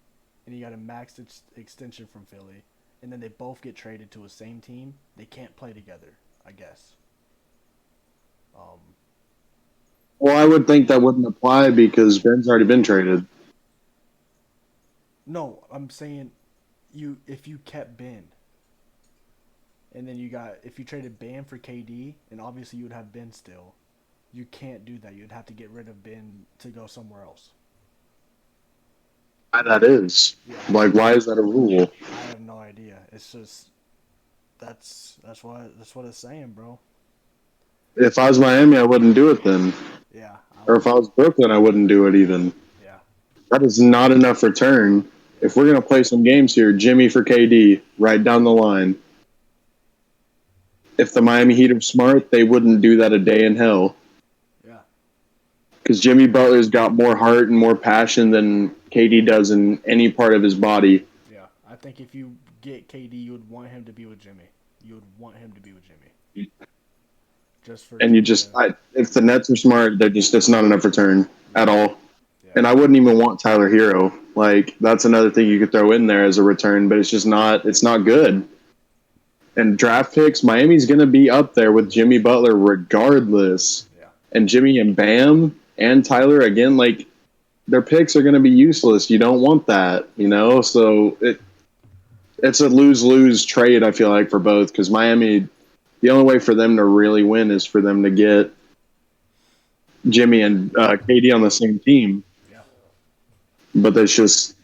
and he got a max extension from Philly. And then they both get traded to a same team. They can't play together, I guess. Well, I would think that wouldn't apply because Ben's already been traded. No, I'm saying if you kept Ben, and then if you traded Bam for KD, and obviously you would have Ben still. You can't do that. You'd have to get rid of Ben to go somewhere else. Why that is? Yeah. Like, why is that a rule? I have no idea. It's just that's what it's saying, bro. If I was Miami, I wouldn't do it then. Yeah. Or if I was Brooklyn, I wouldn't do it even. Yeah. That is not enough return. If we're going to play some games here, Jimmy for KD, right down the line. If the Miami Heat are smart, they wouldn't do that a day in hell. Yeah. Because Jimmy Butler's got more heart and more passion than KD does in any part of his body. Yeah. I think if you get KD, you would want him to be with Jimmy. You would want him to be with Jimmy. Just for And if the Nets are smart, it's not enough return at all. Yeah. And I wouldn't even want Tyler Hero. Like, that's another thing you could throw in there as a return, but it's not good. And draft picks, Miami's going to be up there with Jimmy Butler regardless. Yeah. And Jimmy and Bam and Tyler, again, like, their picks are going to be useless. You don't want that, So it's a lose-lose trade, I feel like, for both, because Miami, the only way for them to really win is for them to get Jimmy and KD on the same team. Yeah. But that's just,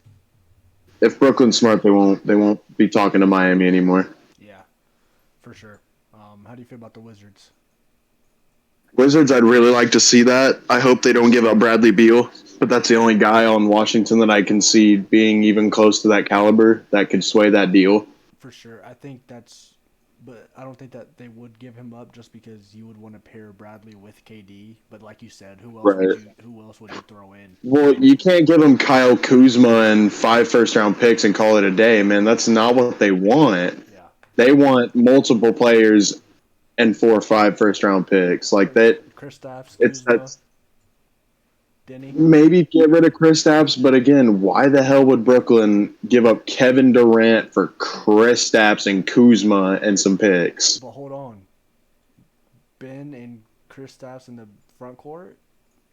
if Brooklyn's smart, they won't be talking to Miami anymore. Yeah, for sure. How do you feel about the Wizards? Wizards, I'd really like to see that. I hope they don't give up Bradley Beal, but that's the only guy on Washington that I can see being even close to that caliber that could sway that deal. For sure. But I don't think that they would give him up just because you would want to pair Bradley with KD. But like you said, who else would you throw in? Well, you can't give them Kyle Kuzma and 5 first-round picks and call it a day, man. That's not what they want. Yeah. They want multiple players and 4 or 5 first-round picks. Like that. Kristaps, Kuzma, Denny. Maybe get rid of Kristaps, but again, why the hell would Brooklyn give up Kevin Durant for Kristaps and Kuzma and some picks? But hold on. Ben and Kristaps in the front court,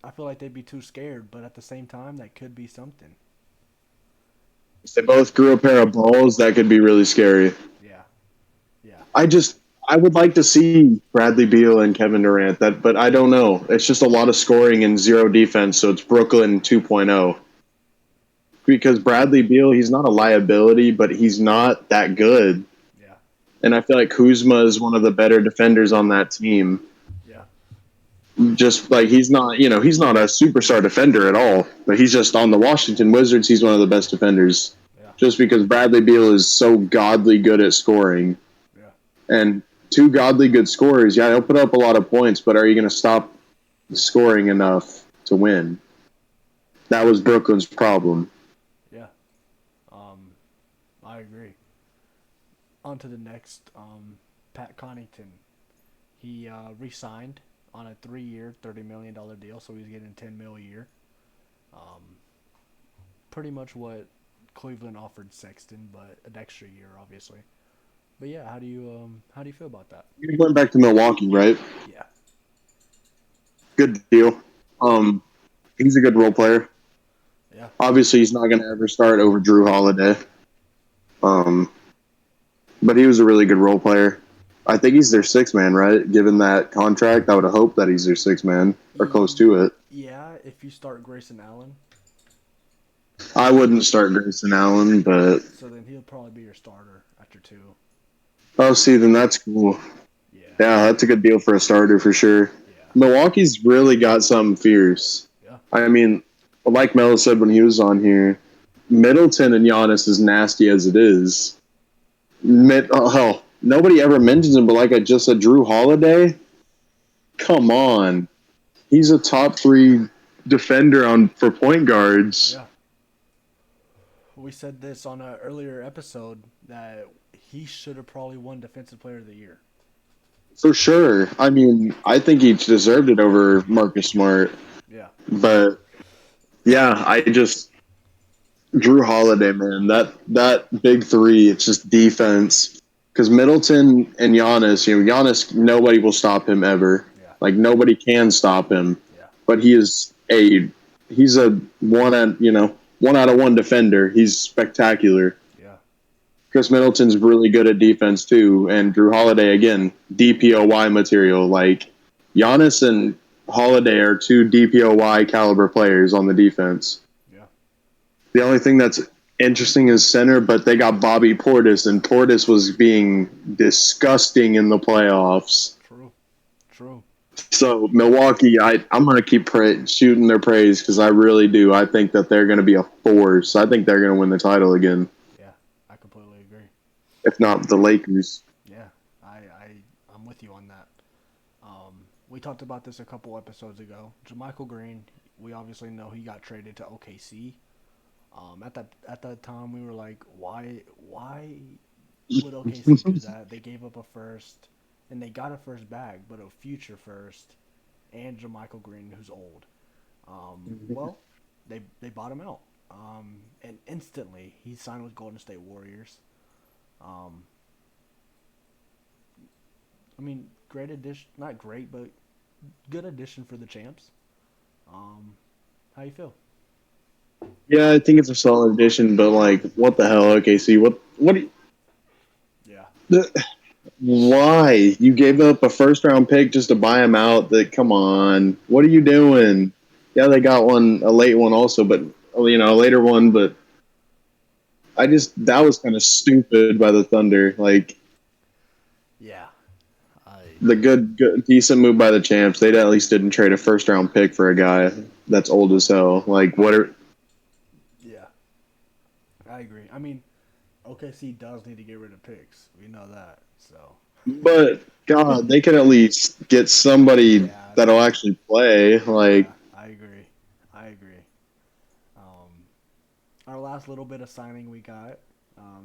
I feel like they'd be too scared, but at the same time, that could be something. If they both grew a pair of balls, that could be really scary. Yeah. Yeah. I would like to see Bradley Beal and Kevin Durant, but I don't know. It's just a lot of scoring and zero defense, so it's Brooklyn 2.0. Because Bradley Beal, he's not a liability, but he's not that good. Yeah. And I feel like Kuzma is one of the better defenders on that team. Yeah. Just like he's not a superstar defender at all, but he's just on the Washington Wizards, he's one of the best defenders. Yeah. Just because Bradley Beal is so godly good at scoring. Yeah. And 2 godly good scorers, yeah, they'll put up a lot of points, but are you going to stop scoring enough to win? That was Brooklyn's problem. Yeah. I agree. On to the next, Pat Connington. He re-signed on a 3-year, $30 million deal, so he's getting $10 million a year. Pretty much what Cleveland offered Sexton, but an extra year, obviously. But yeah, how do you feel about that? You're going back to Milwaukee, right? Yeah. Good deal. He's a good role player. Yeah. Obviously, he's not going to ever start over Drew Holiday. But he was a really good role player. I think he's their 6th man, right? Given that contract, I would have hoped that he's their 6th man or close to it. Yeah, if you start Grayson Allen. I wouldn't start Grayson Allen, but So then he'll probably be your starter after 2. oh, see, then that's cool. Yeah. Yeah, that's a good deal for a starter for sure. Yeah. Milwaukee's really got something fierce. Yeah. I mean, like Melo said when he was on here, Middleton and Giannis, as nasty as it is, hell, nobody ever mentions him, but like I just said, Drew Holiday, come on. He's a top 3 defender for point guards. Yeah. We said this on an earlier episode that he should have probably won Defensive Player of the Year. For sure. I mean, I think he deserved it over Marcus Smart. Yeah. But yeah, I just Drew Holiday, man. That big three, it's just defense. Because Middleton and Giannis, Giannis, nobody will stop him ever. Yeah. Like nobody can stop him. Yeah. But he's a one out of one defender. He's spectacular. Yeah. Chris Middleton's really good at defense too, and Drew Holiday again, DPOY material. Like Giannis and Holiday are two DPOY caliber players on the defense. Yeah. The only thing that's interesting is center, but they got Bobby Portis, and Portis was being disgusting in the playoffs. True. So Milwaukee, I'm going to keep shooting their praise because I really do. I think that they're going to be a force. I think they're going to win the title again. Yeah, I completely agree. If not the Lakers. Yeah, I'm with you on that. We talked about this a couple episodes ago. JaMychal Green, we obviously know he got traded to OKC. At that time, we were like, why would OKC do that? They gave up a first, and they got a first back, but a future first, and JaMychal Green, who's old. Well, they bought him out, and instantly he signed with Golden State Warriors. I mean, great addition, not great, but good addition for the champs. How you feel? Yeah, I think it's a solid addition, but like, what the hell, OKC? What? Do Yeah. Why you gave up a first round pick just to buy him out? Come on, what are you doing? Yeah, they got a late one also, but a later one. But that was kind of stupid by the Thunder. Like, Yeah. the good, decent move by the champs. They at least didn't trade a first round pick for a guy that's old as hell. Like, what are? Yeah. I agree. I mean, OKC does need to get rid of picks. We know that. So. But God, they could at least get somebody that'll actually play. Like, yeah, I agree. Our last little bit of signing we got.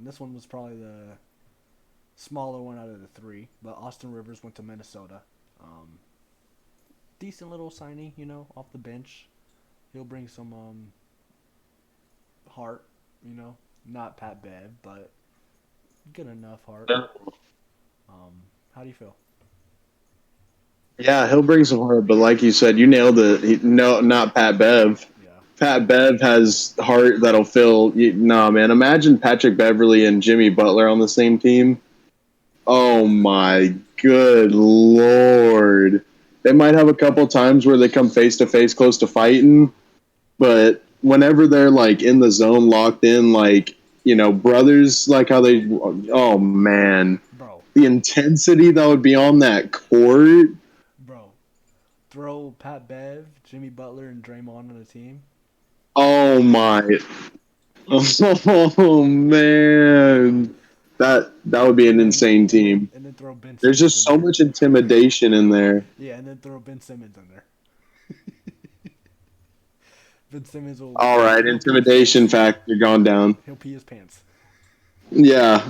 This one was probably the smaller one out of the three, but Austin Rivers went to Minnesota. Decent little signing, off the bench. He'll bring some heart, not Pat Bev, but good enough heart. How do you feel? yeah, he'll bring some heart, but like you said, you nailed it. No, not Pat Bev. Yeah. Pat Bev has heart that'll fill. Nah, man. Imagine Patrick Beverly and Jimmy Butler on the same team. Oh my good lord! They might have a couple times where they come face to face, close to fighting, but whenever they're like in the zone, locked in, like brothers, like how they. Oh man, Bro. the intensity that would be on that court. Bro, throw Pat Bev, Jimmy Butler, and Draymond on the team. Oh my! Oh man, that would be an insane team. And then throw Ben Simmons. There's just so much intimidation in there. Yeah, and then throw Ben Simmons in there. Ben Simmons will. All right, intimidation factor gone down. He'll pee his pants. Yeah,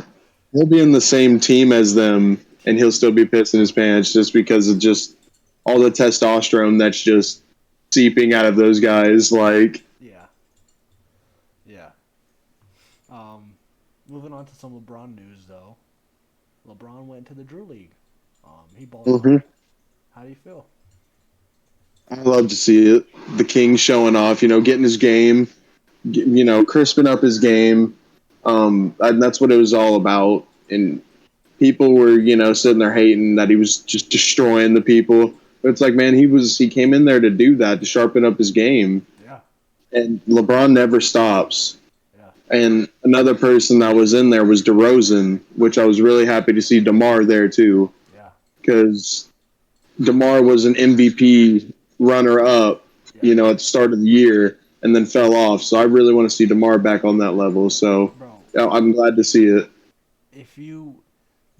he'll be in the same team as them, and he'll still be pissing his pants just because of just all the testosterone that's just seeping out of those guys. Like, yeah. Moving on to some LeBron news, though. LeBron went to the Drew League. He balled out. How do you feel? I love to see it. The King showing off, getting his game, crisping up his game. And that's what it was all about. And people were, sitting there hating that he was just destroying the people. But it's like, man, he came in there to do that, to sharpen up his game. Yeah. And LeBron never stops. Yeah. And another person that was in there was DeRozan, which I was really happy to see DeMar there too. Yeah. Because DeMar was an MVP runner-up, at the start of the year, and then fell off. So I really want to see DeMar back on that level. So I'm glad to see it.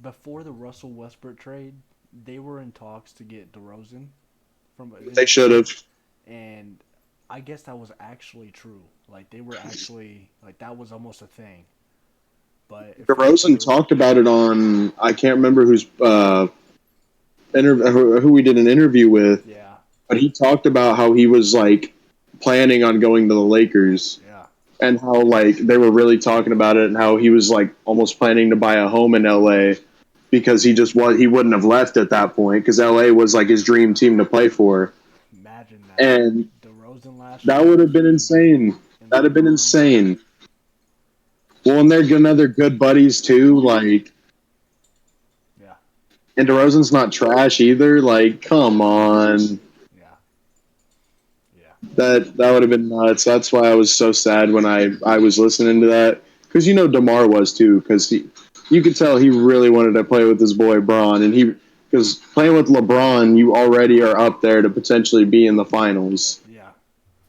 Before the Russell Westbrook trade, they were in talks to get DeRozan. They should have. And I guess that was actually true. Like, they were actually, like, that was almost a thing. But DeRozan talked about it on, I can't remember whose who we did an interview with. Yeah. But he talked about how he was like planning on going to the Lakers. Yeah. And how like they were really talking about it, and how he was like almost planning to buy a home in LA because he wouldn't have left at that point because LA was like his dream team to play for. Imagine that. And DeRozan last that year would have been insane. That'd have been insane. Well, and they're another good buddies too. Like, yeah. And DeRozan's not trash either. Like, come on. That would have been nuts. That's why I was so sad when I was listening to that. Because DeMar was too. Because you could tell he really wanted to play with his boy Bron, and because playing with LeBron, you already are up there to potentially be in the finals. Yeah.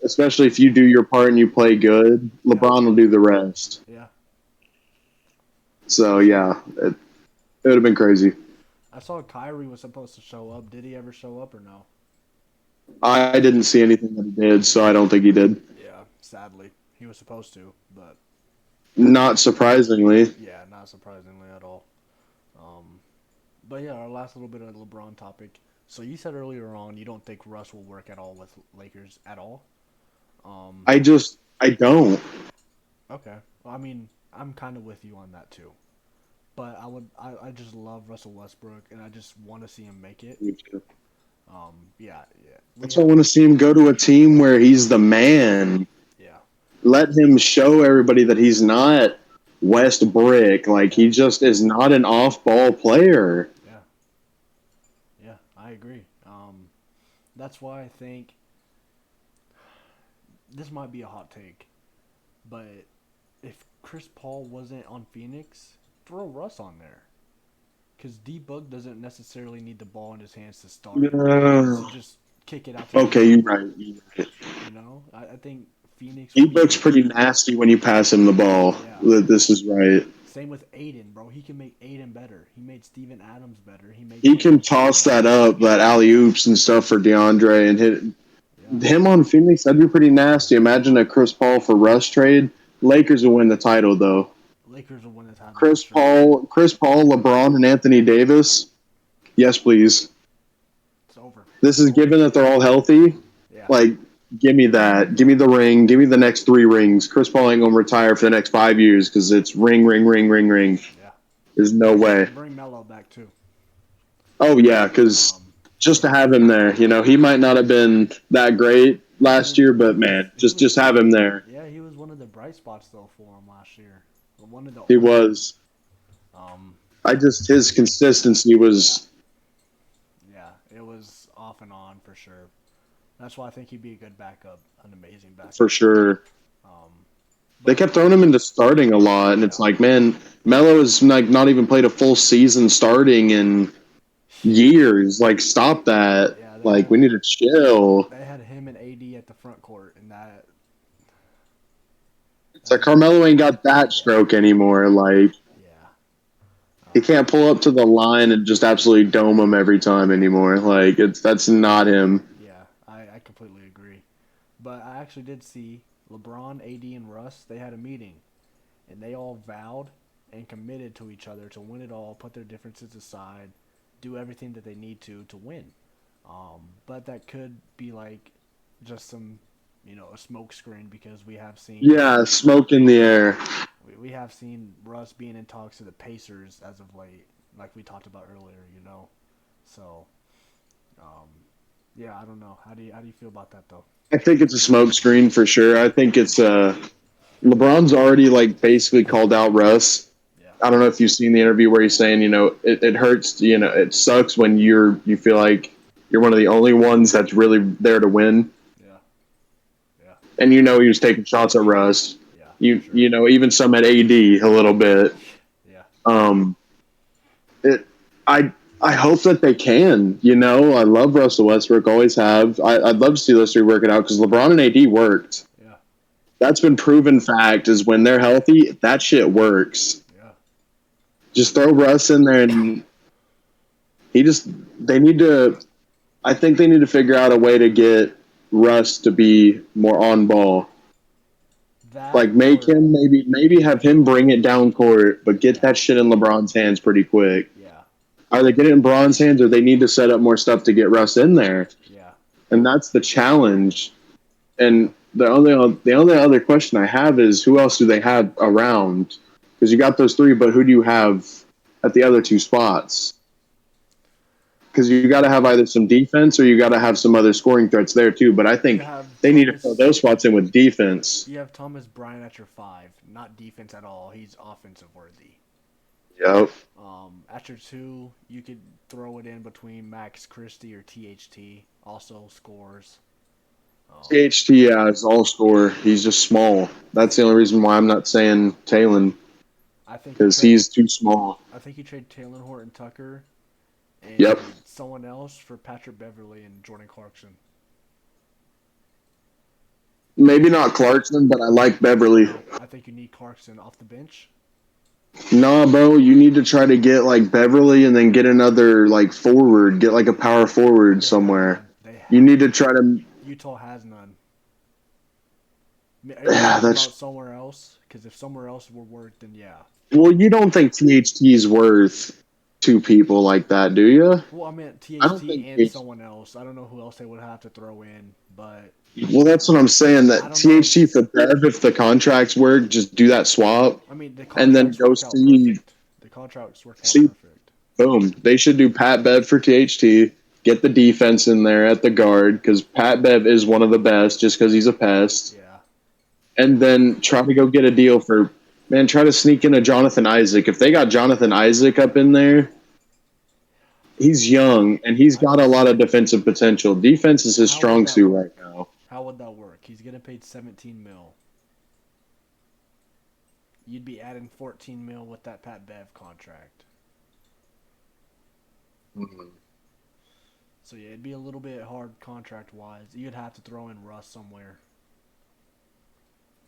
Especially if you do your part and you play good, LeBron will do the rest. Yeah. So yeah, it would have been crazy. I saw Kyrie was supposed to show up. Did he ever show up or no? I didn't see anything that he did, so I don't think he did. Yeah, sadly. He was supposed to, but... Not surprisingly. Yeah, not surprisingly at all. But yeah, our last little bit of the LeBron topic. So you said earlier on you don't think Russ will work at all with Lakers at all? I don't. Okay. Well, I mean, I'm kind of with you on that too. But I just love Russell Westbrook, and I just want to see him make it. Me too. Yeah. That's why I want to see him go to a team where he's the man. Yeah. Let him show everybody that he's not Westbrook. Like, he just is not an off-ball player. Yeah, I agree. That's why I think this might be a hot take, but if Chris Paul wasn't on Phoenix, throw Russ on there. Because D-Bug doesn't necessarily need the ball in his hands to start. So just kick it out. Okay, you're right. I think Phoenix... D-Bug's pretty nasty when you pass him the ball. Yeah. This is right. Same with Aiden, bro. He can make Aiden better. He made Steven Adams better. He can toss that up, that alley-oops and stuff for DeAndre and hit him on Phoenix. That'd be pretty nasty. Imagine a Chris Paul for Russ trade. Lakers will win the title, though. Lakers will win the title. Chris Paul, LeBron, and Anthony Davis. Yes, please. It's over. This is given that they're all healthy. Yeah. Like, give me that. Give me the ring. Give me the next 3 rings. Chris Paul ain't going to retire for the next 5 years because it's ring. Yeah. There's no way. Bring Melo back, too. Oh, yeah, because just to have him there, he might not have been that great last year, but, man, just have him there. Yeah, he was one of the bright spots, though, for him last year. He was. His consistency was... Yeah, it was off and on for sure. That's why I think he'd be a good backup, an amazing backup. For sure. They kept throwing him into starting a lot, and it's like, man, Melo has like not even played a full season starting in years. Like, stop that. Yeah, we need to chill. They had him and AD at the front court, and that... It's like Carmelo ain't got that stroke anymore. Like, he can't pull up to the line and just absolutely dome him every time anymore. Like, that's not him. Yeah, I completely agree. But I actually did see LeBron, AD, and Russ, they had a meeting. And they all vowed and committed to each other to win it all, put their differences aside, do everything that they need to win. But that could be like just some... a smoke screen because we have seen... Yeah, smoke in the air. We have seen Russ being in talks to the Pacers as of late, like we talked about earlier, So, yeah, I don't know. How do you feel about that, though? I think it's a smoke screen for sure. I think it's... LeBron's already, basically called out Russ. Yeah. I don't know if you've seen the interview where he's saying, it hurts, it sucks when you feel like you're one of the only ones that's really there to win. And he was taking shots at Russ. Yeah, sure. Even some at AD a little bit. Yeah. I hope that they can. I love Russell Westbrook, always have. I'd love to see those 3 work it out because LeBron and AD worked. Yeah. That's been proven fact is when they're healthy, that shit works. Yeah. Just throw Russ in there and I think they need to figure out a way to get Russ to be more on ball. Make him maybe have him bring it down court, but get that shit in LeBron's hands pretty quick. Yeah. Are they getting in Braun's hands, or they need to set up more stuff to get Russ in there? Yeah. And that's the challenge. And the only other question I have is, who else do they have around? Because you got those three, but who do you have at the other two spots? Because you got to have either some defense or you got to have some other scoring threats there too. But I think they need to fill those spots in with defense. You have Thomas Bryant at your 5, not defense at all. He's offensive worthy. Yep. At your 2, you could throw it in between Max Christie or THT. Also scores. THT, yeah, is all scorer. He's just small. That's the only reason why I'm not saying Talon. Because he's too small. I think you trade Talon Horton Tucker and someone else for Patrick Beverly and Jordan Clarkson. Maybe not Clarkson, but I like Beverly. I think you need Clarkson off the bench. Nah, bro, you need to try to get like Beverly and then get another like forward, get like a power forward somewhere. You need to try to. Utah has none. Yeah, that's about somewhere else. Because if somewhere else would work, then yeah. Well, you don't think THT's worth 2 people like that, do you? Well, I meant THT and someone else. I don't know who else they would have to throw in, but. Well, that's what I'm saying. That THT for Bev, if the contracts work, just do that swap. I mean, and then go see. The contracts work out perfect. Boom. They should do Pat Bev for THT. Get the defense in there at the guard because Pat Bev is one of the best just because he's a pest. Yeah. And then try to go get a deal for, man, try to sneak in a Jonathan Isaac. If they got Jonathan Isaac up in there, he's young and he's got a lot of defensive potential. Defense is his strong suit right now. How would that work? He's getting paid $17 million. You'd be adding $14 million with that Pat Bev contract. Mm-hmm. So yeah, it'd be a little bit hard contract-wise. You'd have to throw in Russ somewhere.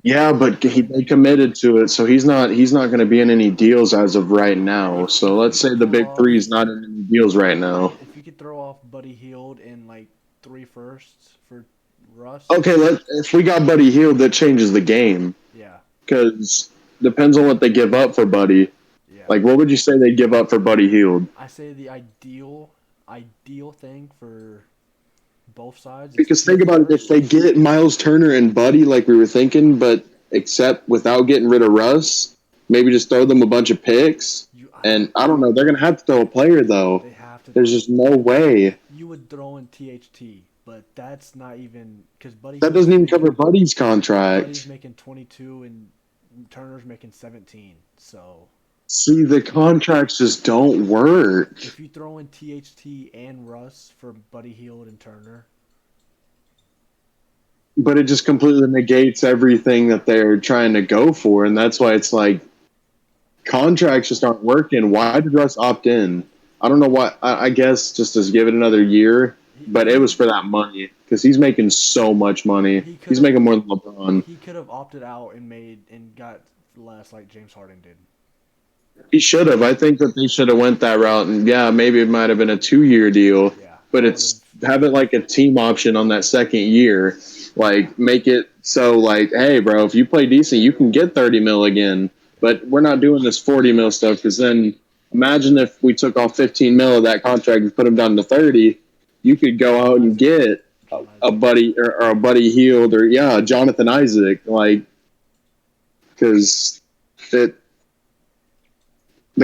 Yeah, but they committed to it, so he's not going to be in any deals as of right now. So let's say the big three is not in any deals right now. If you could throw off Buddy Hield and like 3 firsts for Russ. Okay, if we got Buddy Hield, that changes the game. Yeah. Because depends on what they give up for Buddy. Yeah. Like, what would you say they'd give up for Buddy Hield? I say the ideal thing for both sides. Because think about it, if they get Miles Turner and Buddy like we were thinking, but except without getting rid of Russ, maybe just throw them a bunch of picks. And I don't know, they're going to have to throw a player, though. They have to. There's just no way. You would throw in THT, but that's not even because Buddy. That doesn't even cover Buddy's contract. Buddy's making 22 and Turner's making 17. So. See, the contracts just don't work. If you throw in THT and Russ for Buddy Hield and Turner. But it just completely negates everything that they're trying to go for, and that's why it's like contracts just aren't working. Why did Russ opt in? I don't know why. I guess just to give it another year, but it was for that money because he's making so much money. He's making more than LeBron. He could have opted out and got less like James Harden did. He should have. I think that they should have went that route, and yeah, maybe it might have been a 2-year deal. Yeah. But have it like a team option on that second year. Like, make it so, like, hey, bro, if you play decent, you can get 30 mil again. But we're not doing this 40 mil stuff because then imagine if we took off 15 mil of that contract and put him down to 30. You could go out and get a Buddy or a Buddy Hield or, Jonathan Isaac. Like, because the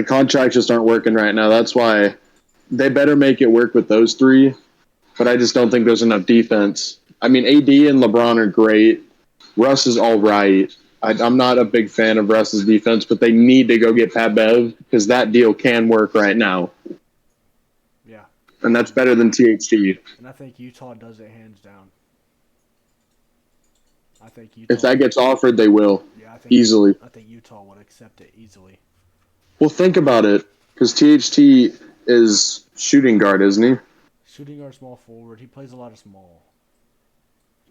contracts just aren't working right now. That's why they better make it work with those 3. But I just don't think there's enough defense. I mean, AD and LeBron are great. Russ is all right. I'm not a big fan of Russ's defense, but they need to go get Pat Bev because that deal can work right now. Yeah. And that's better than THT. And I think Utah does it hands down. I think Utah. If that gets offered, they will. Yeah, easily. I think Utah would accept it easily. Well, think about it, because THT is shooting guard, isn't he? Shooting guard, small forward. He plays a lot of small.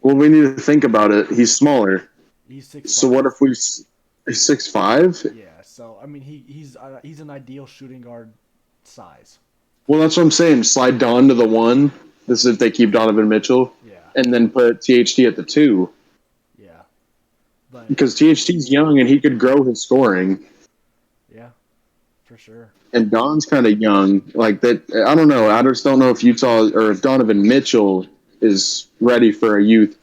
Well, we need to think about it. He's smaller. He's 6'5". So what if he's 6'5"? Yeah. So I mean, he's an ideal shooting guard size. Well, that's what I'm saying. Slide Don to the 1. This is if they keep Donovan Mitchell. Yeah. And then put THT at the 2. Yeah. But because THT's young and he could grow his scoring. Yeah, for sure. and Don's kind of young. Like that, I don't know. I just don't know if Utah or if Donovan Mitchell is ready for a youth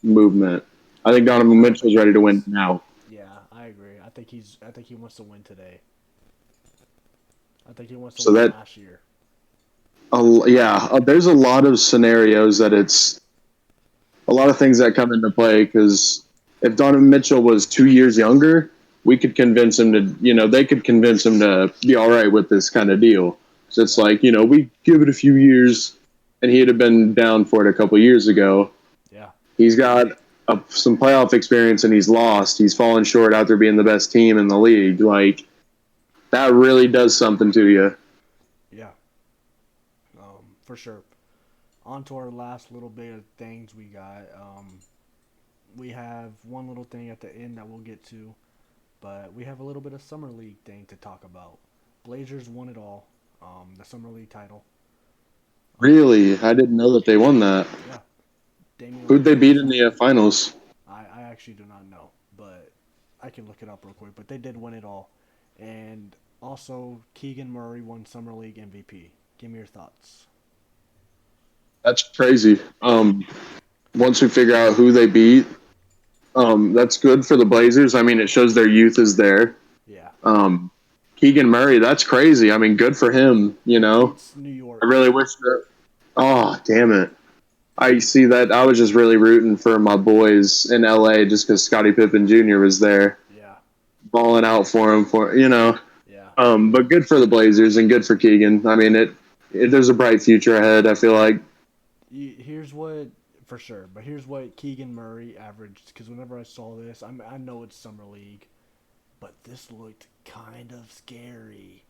movement. I think Donovan Mitchell's ready to win now. Yeah, I agree. I think he wants to win today. I think he wants to So win that, last year. there's a lot of scenarios that it's a lot of things that come into play because if Donovan Mitchell was 2 years younger, we could convince him to, they could convince him to be all right with this kind of deal. So it's like, we give it a few years, and he'd have been down for it a couple years ago. Yeah. He's got some playoff experience, and he's lost. He's fallen short after being the best team in the league. Like, that really does something to you. Yeah. For sure. On to our last little bit of things we got. We have one little thing at the end that we'll get to, but we have a little bit of Summer League thing to talk about. Blazers won it all, the Summer League title. Really? I didn't know that they won that. Yeah. Who'd they beat in the finals? I actually do not know, but I can look it up real quick. But they did win it all. And also, Keegan Murray won Summer League MVP. Give me your thoughts. That's crazy. Once we figure out who they beat, that's good for the Blazers. I mean, it shows their youth is there. Yeah. Keegan Murray, that's crazy. I mean, good for him, It's New York. I really wish that. Oh, damn it. I see that. I was just really rooting for my boys in LA just because Scottie Pippen Jr. was there. Yeah. Balling out for him, Yeah. But good for the Blazers and good for Keegan. I mean, there's a bright future ahead, I feel like. Here's what, for sure, but here's what Keegan Murray averaged, because whenever I saw this, I know it's Summer League, but this looked kind of scary.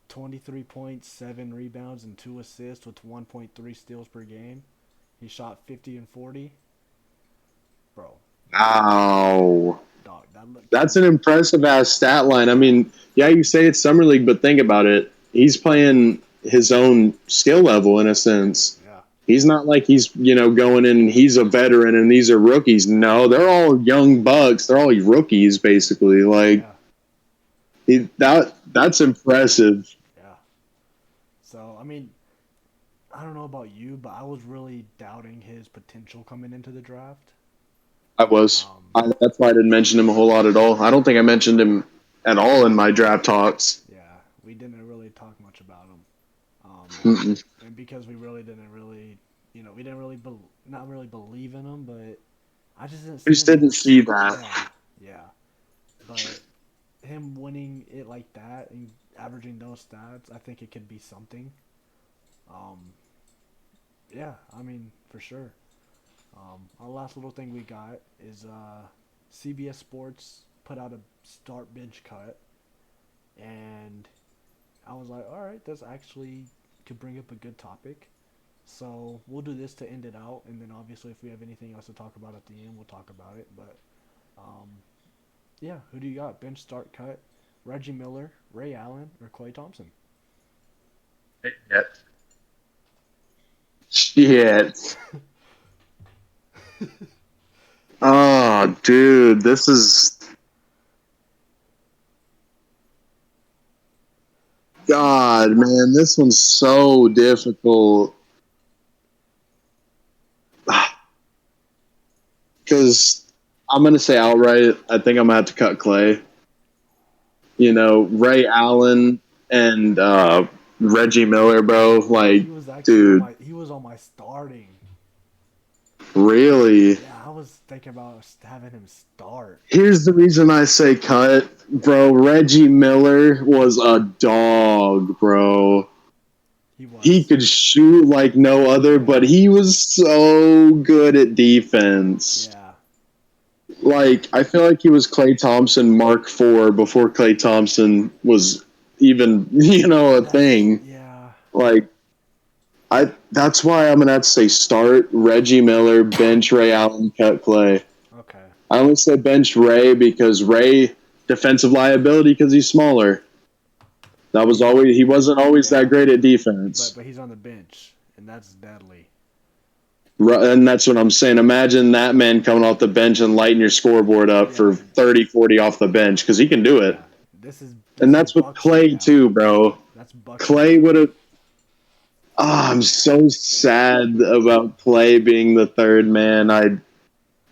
23 points, 7 rebounds, and 2 assists with 1.3 steals per game. He shot 50 and 40. Bro. Wow. Dog, that's an impressive-ass stat line. I mean, yeah, you say it's Summer League, but think about it. He's playing his own skill level in a sense. Yeah. He's not like he's, going in and he's a veteran and these are rookies. No, they're all young bucks. They're all rookies, basically. Like, that's impressive. Yeah. So, I mean, I don't know about you, but I was really doubting his potential coming into the draft. I was. That's why I didn't mention him a whole lot at all. I don't think I mentioned him at all in my draft talks. Yeah, we didn't really talk much about him. And because we really didn't really, we didn't really, not really believe in him, but I just didn't see didn't see that. Yeah. But him winning it like that and averaging those stats, I think it could be something. Yeah, I mean, for sure. Our last little thing we got is CBS Sports put out a start bench cut, and I was like, all right, this actually could bring up a good topic. So we'll do this to end it out, and then obviously if we have anything else to talk about at the end, we'll talk about it. But yeah, who do you got? Bench start cut: Reggie Miller, Ray Allen, or Klay Thompson? Shit. Oh, dude, this is... God, man, this one's so difficult. Because I'm going to say outright, I think I'm going to have to cut Klay. Ray Allen and Reggie Miller, bro. Like, dude. He was on my starting. Really? Yeah, I was thinking about having him start. Here's the reason I say cut, bro. Reggie Miller was a dog, bro. He could shoot like no other, but he was so good at defense. Yeah. Like, I feel like he was Klay Thompson Mark IV before Klay Thompson was even, a thing. Yeah. Like, that's why I'm going to have to say start Reggie Miller, bench Ray Allen, cut Klay. Okay. I only say bench Ray because Ray, defensive liability because he's smaller. He wasn't always that great at defense. But he's on the bench, and that's deadly. And that's what I'm saying. Imagine that man coming off the bench and lighting your scoreboard up for 30, 40 off the bench because he can do it. Yeah. And that's with Klay too, bro. That's bucket. Clay would have. Oh, I'm so sad about Clay being the third man.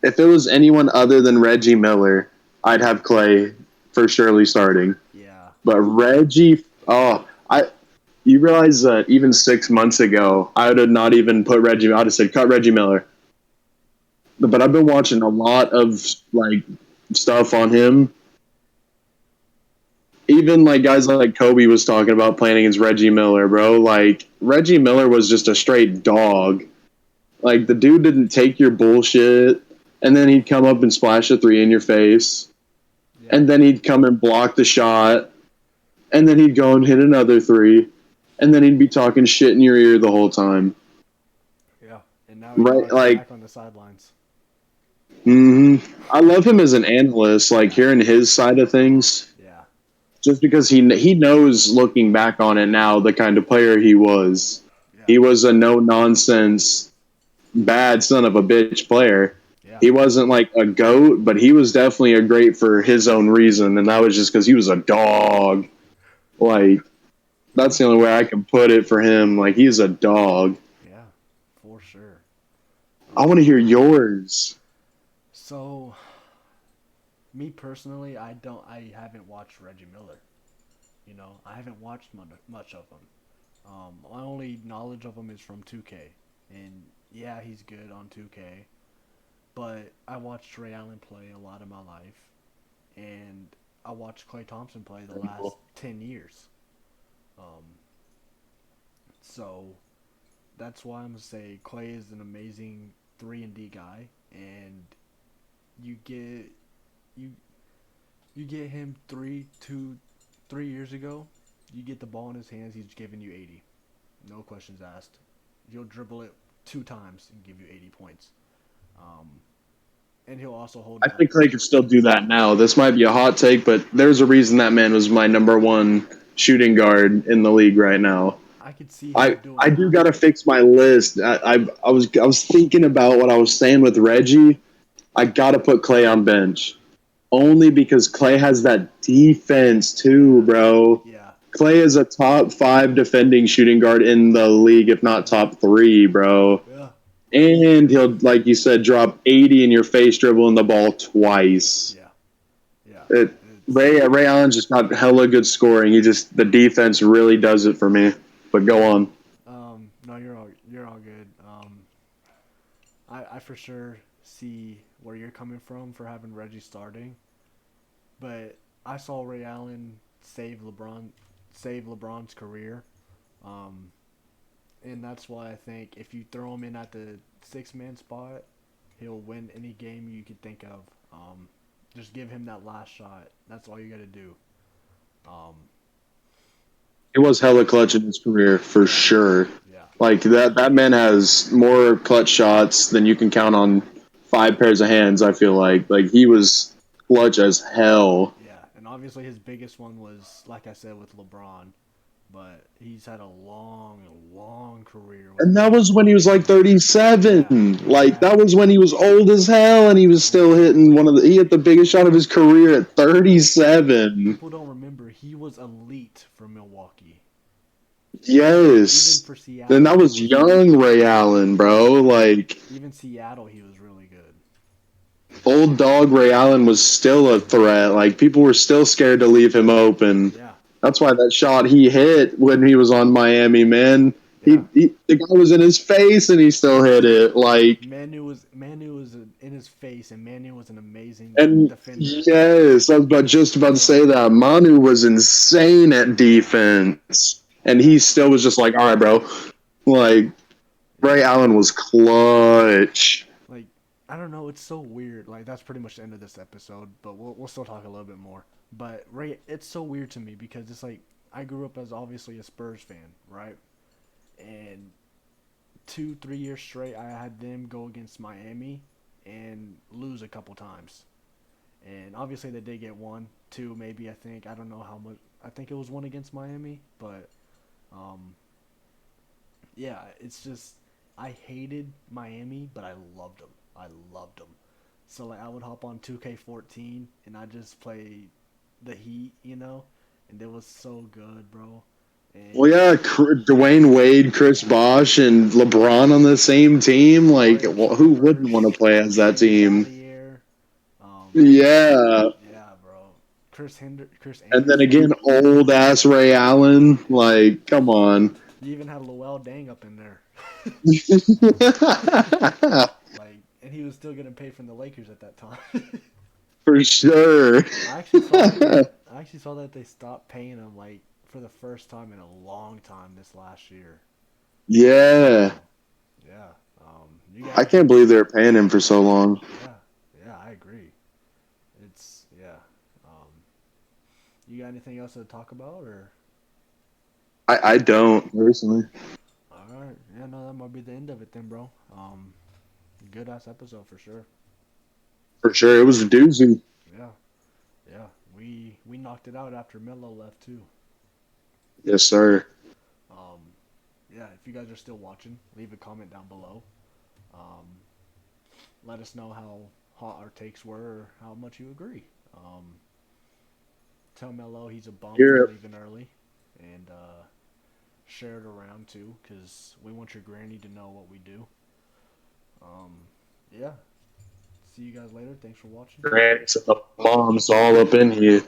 If it was anyone other than Reggie Miller, I'd have Clay for surely starting. Yeah. But Reggie, you realize that even 6 months ago, I would have not even put Reggie. I'd have said cut Reggie Miller. But I've been watching a lot of like stuff on him. Even like guys like Kobe was talking about playing against Reggie Miller, bro. Like Reggie Miller was just a straight dog. Like the dude didn't take your bullshit, and then he'd come up and splash a three in your face, and then he'd come and block the shot, and then he'd go and hit another three, and then he'd be talking shit in your ear the whole time. Yeah, and now he's back on the sidelines. I love him as an analyst, like hearing his side of things. Yeah. Just because he knows, looking back on it now, the kind of player he was. Yeah. He was a no-nonsense, bad son of a bitch player. Yeah. He wasn't like a GOAT, but he was definitely a great for his own reason, and that was just because he was a dog. Like, that's the only way I can put it for him. Like, he's a dog. Yeah, for sure. I want to hear yours. So, me personally, I haven't watched Reggie Miller. You know, I haven't watched much of him. My only knowledge of him is from 2K. And yeah, he's good on 2K. But I watched Ray Allen play a lot of my life. And I watched Klay Thompson play the last 10 years. So that's why I'm going to say Klay is an amazing 3-and-D guy. And you get him 3 years ago, you get the ball in his hands, he's giving you 80. No questions asked. He'll dribble it 2 times and give you 80 points. And he'll also hold. I think Clay could still do that now. This might be a hot take, but there's a reason that man was my number 1 shooting guard in the league right now. I could see. I do got to fix my list. I was thinking about what I was saying with Reggie. I got to put Clay on bench. Only because Clay has that defense too, bro. Yeah. Clay is a top 5 defending shooting guard in the league, if not top 3, bro. Yeah. And he'll, like you said, drop 80 in your face, dribbling the ball twice. Yeah. Ray Allen just got hella good scoring. The defense really does it for me. But go on. No, you're all good. I for sure see where you're coming from for having Reggie starting, but I saw Ray Allen save LeBron's career, and that's why I think if you throw him in at the 6-man spot, he'll win any game you could think of. Just give him that last shot. That's all you got to do. He was hella clutch in his career for sure. Yeah. Like that man has more clutch shots than you can count on 5 pairs of hands. I feel like he was clutch as hell. Yeah, and obviously his biggest one was, like I said, with LeBron, but he's had a long career. And that was when he was like 37. Yeah. That was when he was old as hell, and he was still hitting he hit the biggest shot of his career at 37. People don't remember he was elite for Milwaukee. Yes. Even for Seattle. And that was young Ray Allen, bro. Even Seattle, he was really good. Old dog Ray Allen was still a threat. People were still scared to leave him open. Yeah. That's why that shot he hit when he was on Miami, man. Yeah. The guy was in his face and he still hit it. Manu was in his face, and Manu was an amazing defender. Yes, I was just about to say that. Manu was insane at defense. And he still was just like, all right, bro. Ray Allen was clutch. I don't know. It's so weird. That's pretty much the end of this episode, but we'll still talk a little bit more. But Ray, it's so weird to me because it's I grew up as obviously a Spurs fan, right? And 2-3 years straight, I had them go against Miami and lose a couple times. And obviously they did get 1, 2, maybe, I think. I don't know how much. I think it was 1 against Miami, but yeah, it's just I hated Miami, but I loved them. So I would hop on 2K14 and I just play the Heat, and it was so good, bro. And Well, yeah, Dwayne Wade, Chris Bosh, and LeBron on the same team. Like, well, who wouldn't want to play as that team? Yeah. Yeah, bro. Chris And then Anderson. again, old ass Ray Allen. Like, come on. You even had Lowell Dang up in there. Like, and he was still getting paid from the Lakers at that time. For sure. I actually saw that they stopped paying him like for the first time in a long time this last year. Yeah. Yeah. I can't believe they were paying him for so long. Yeah, I agree. You got anything else to talk about, or? I don't, personally. All right. Yeah, no, that might be the end of it then, bro. Good ass episode for sure. For sure. It was a doozy. Yeah. Yeah. We knocked it out after Melo left too. Yes, sir. Yeah, if you guys are still watching, leave a comment down below. Let us know how hot our takes were or how much you agree. Tell Melo he's a bum for leaving early, and share it around too, because we want your granny to know what we do. Yeah. See you guys later. Thanks for watching. Grants and the moms all up in here.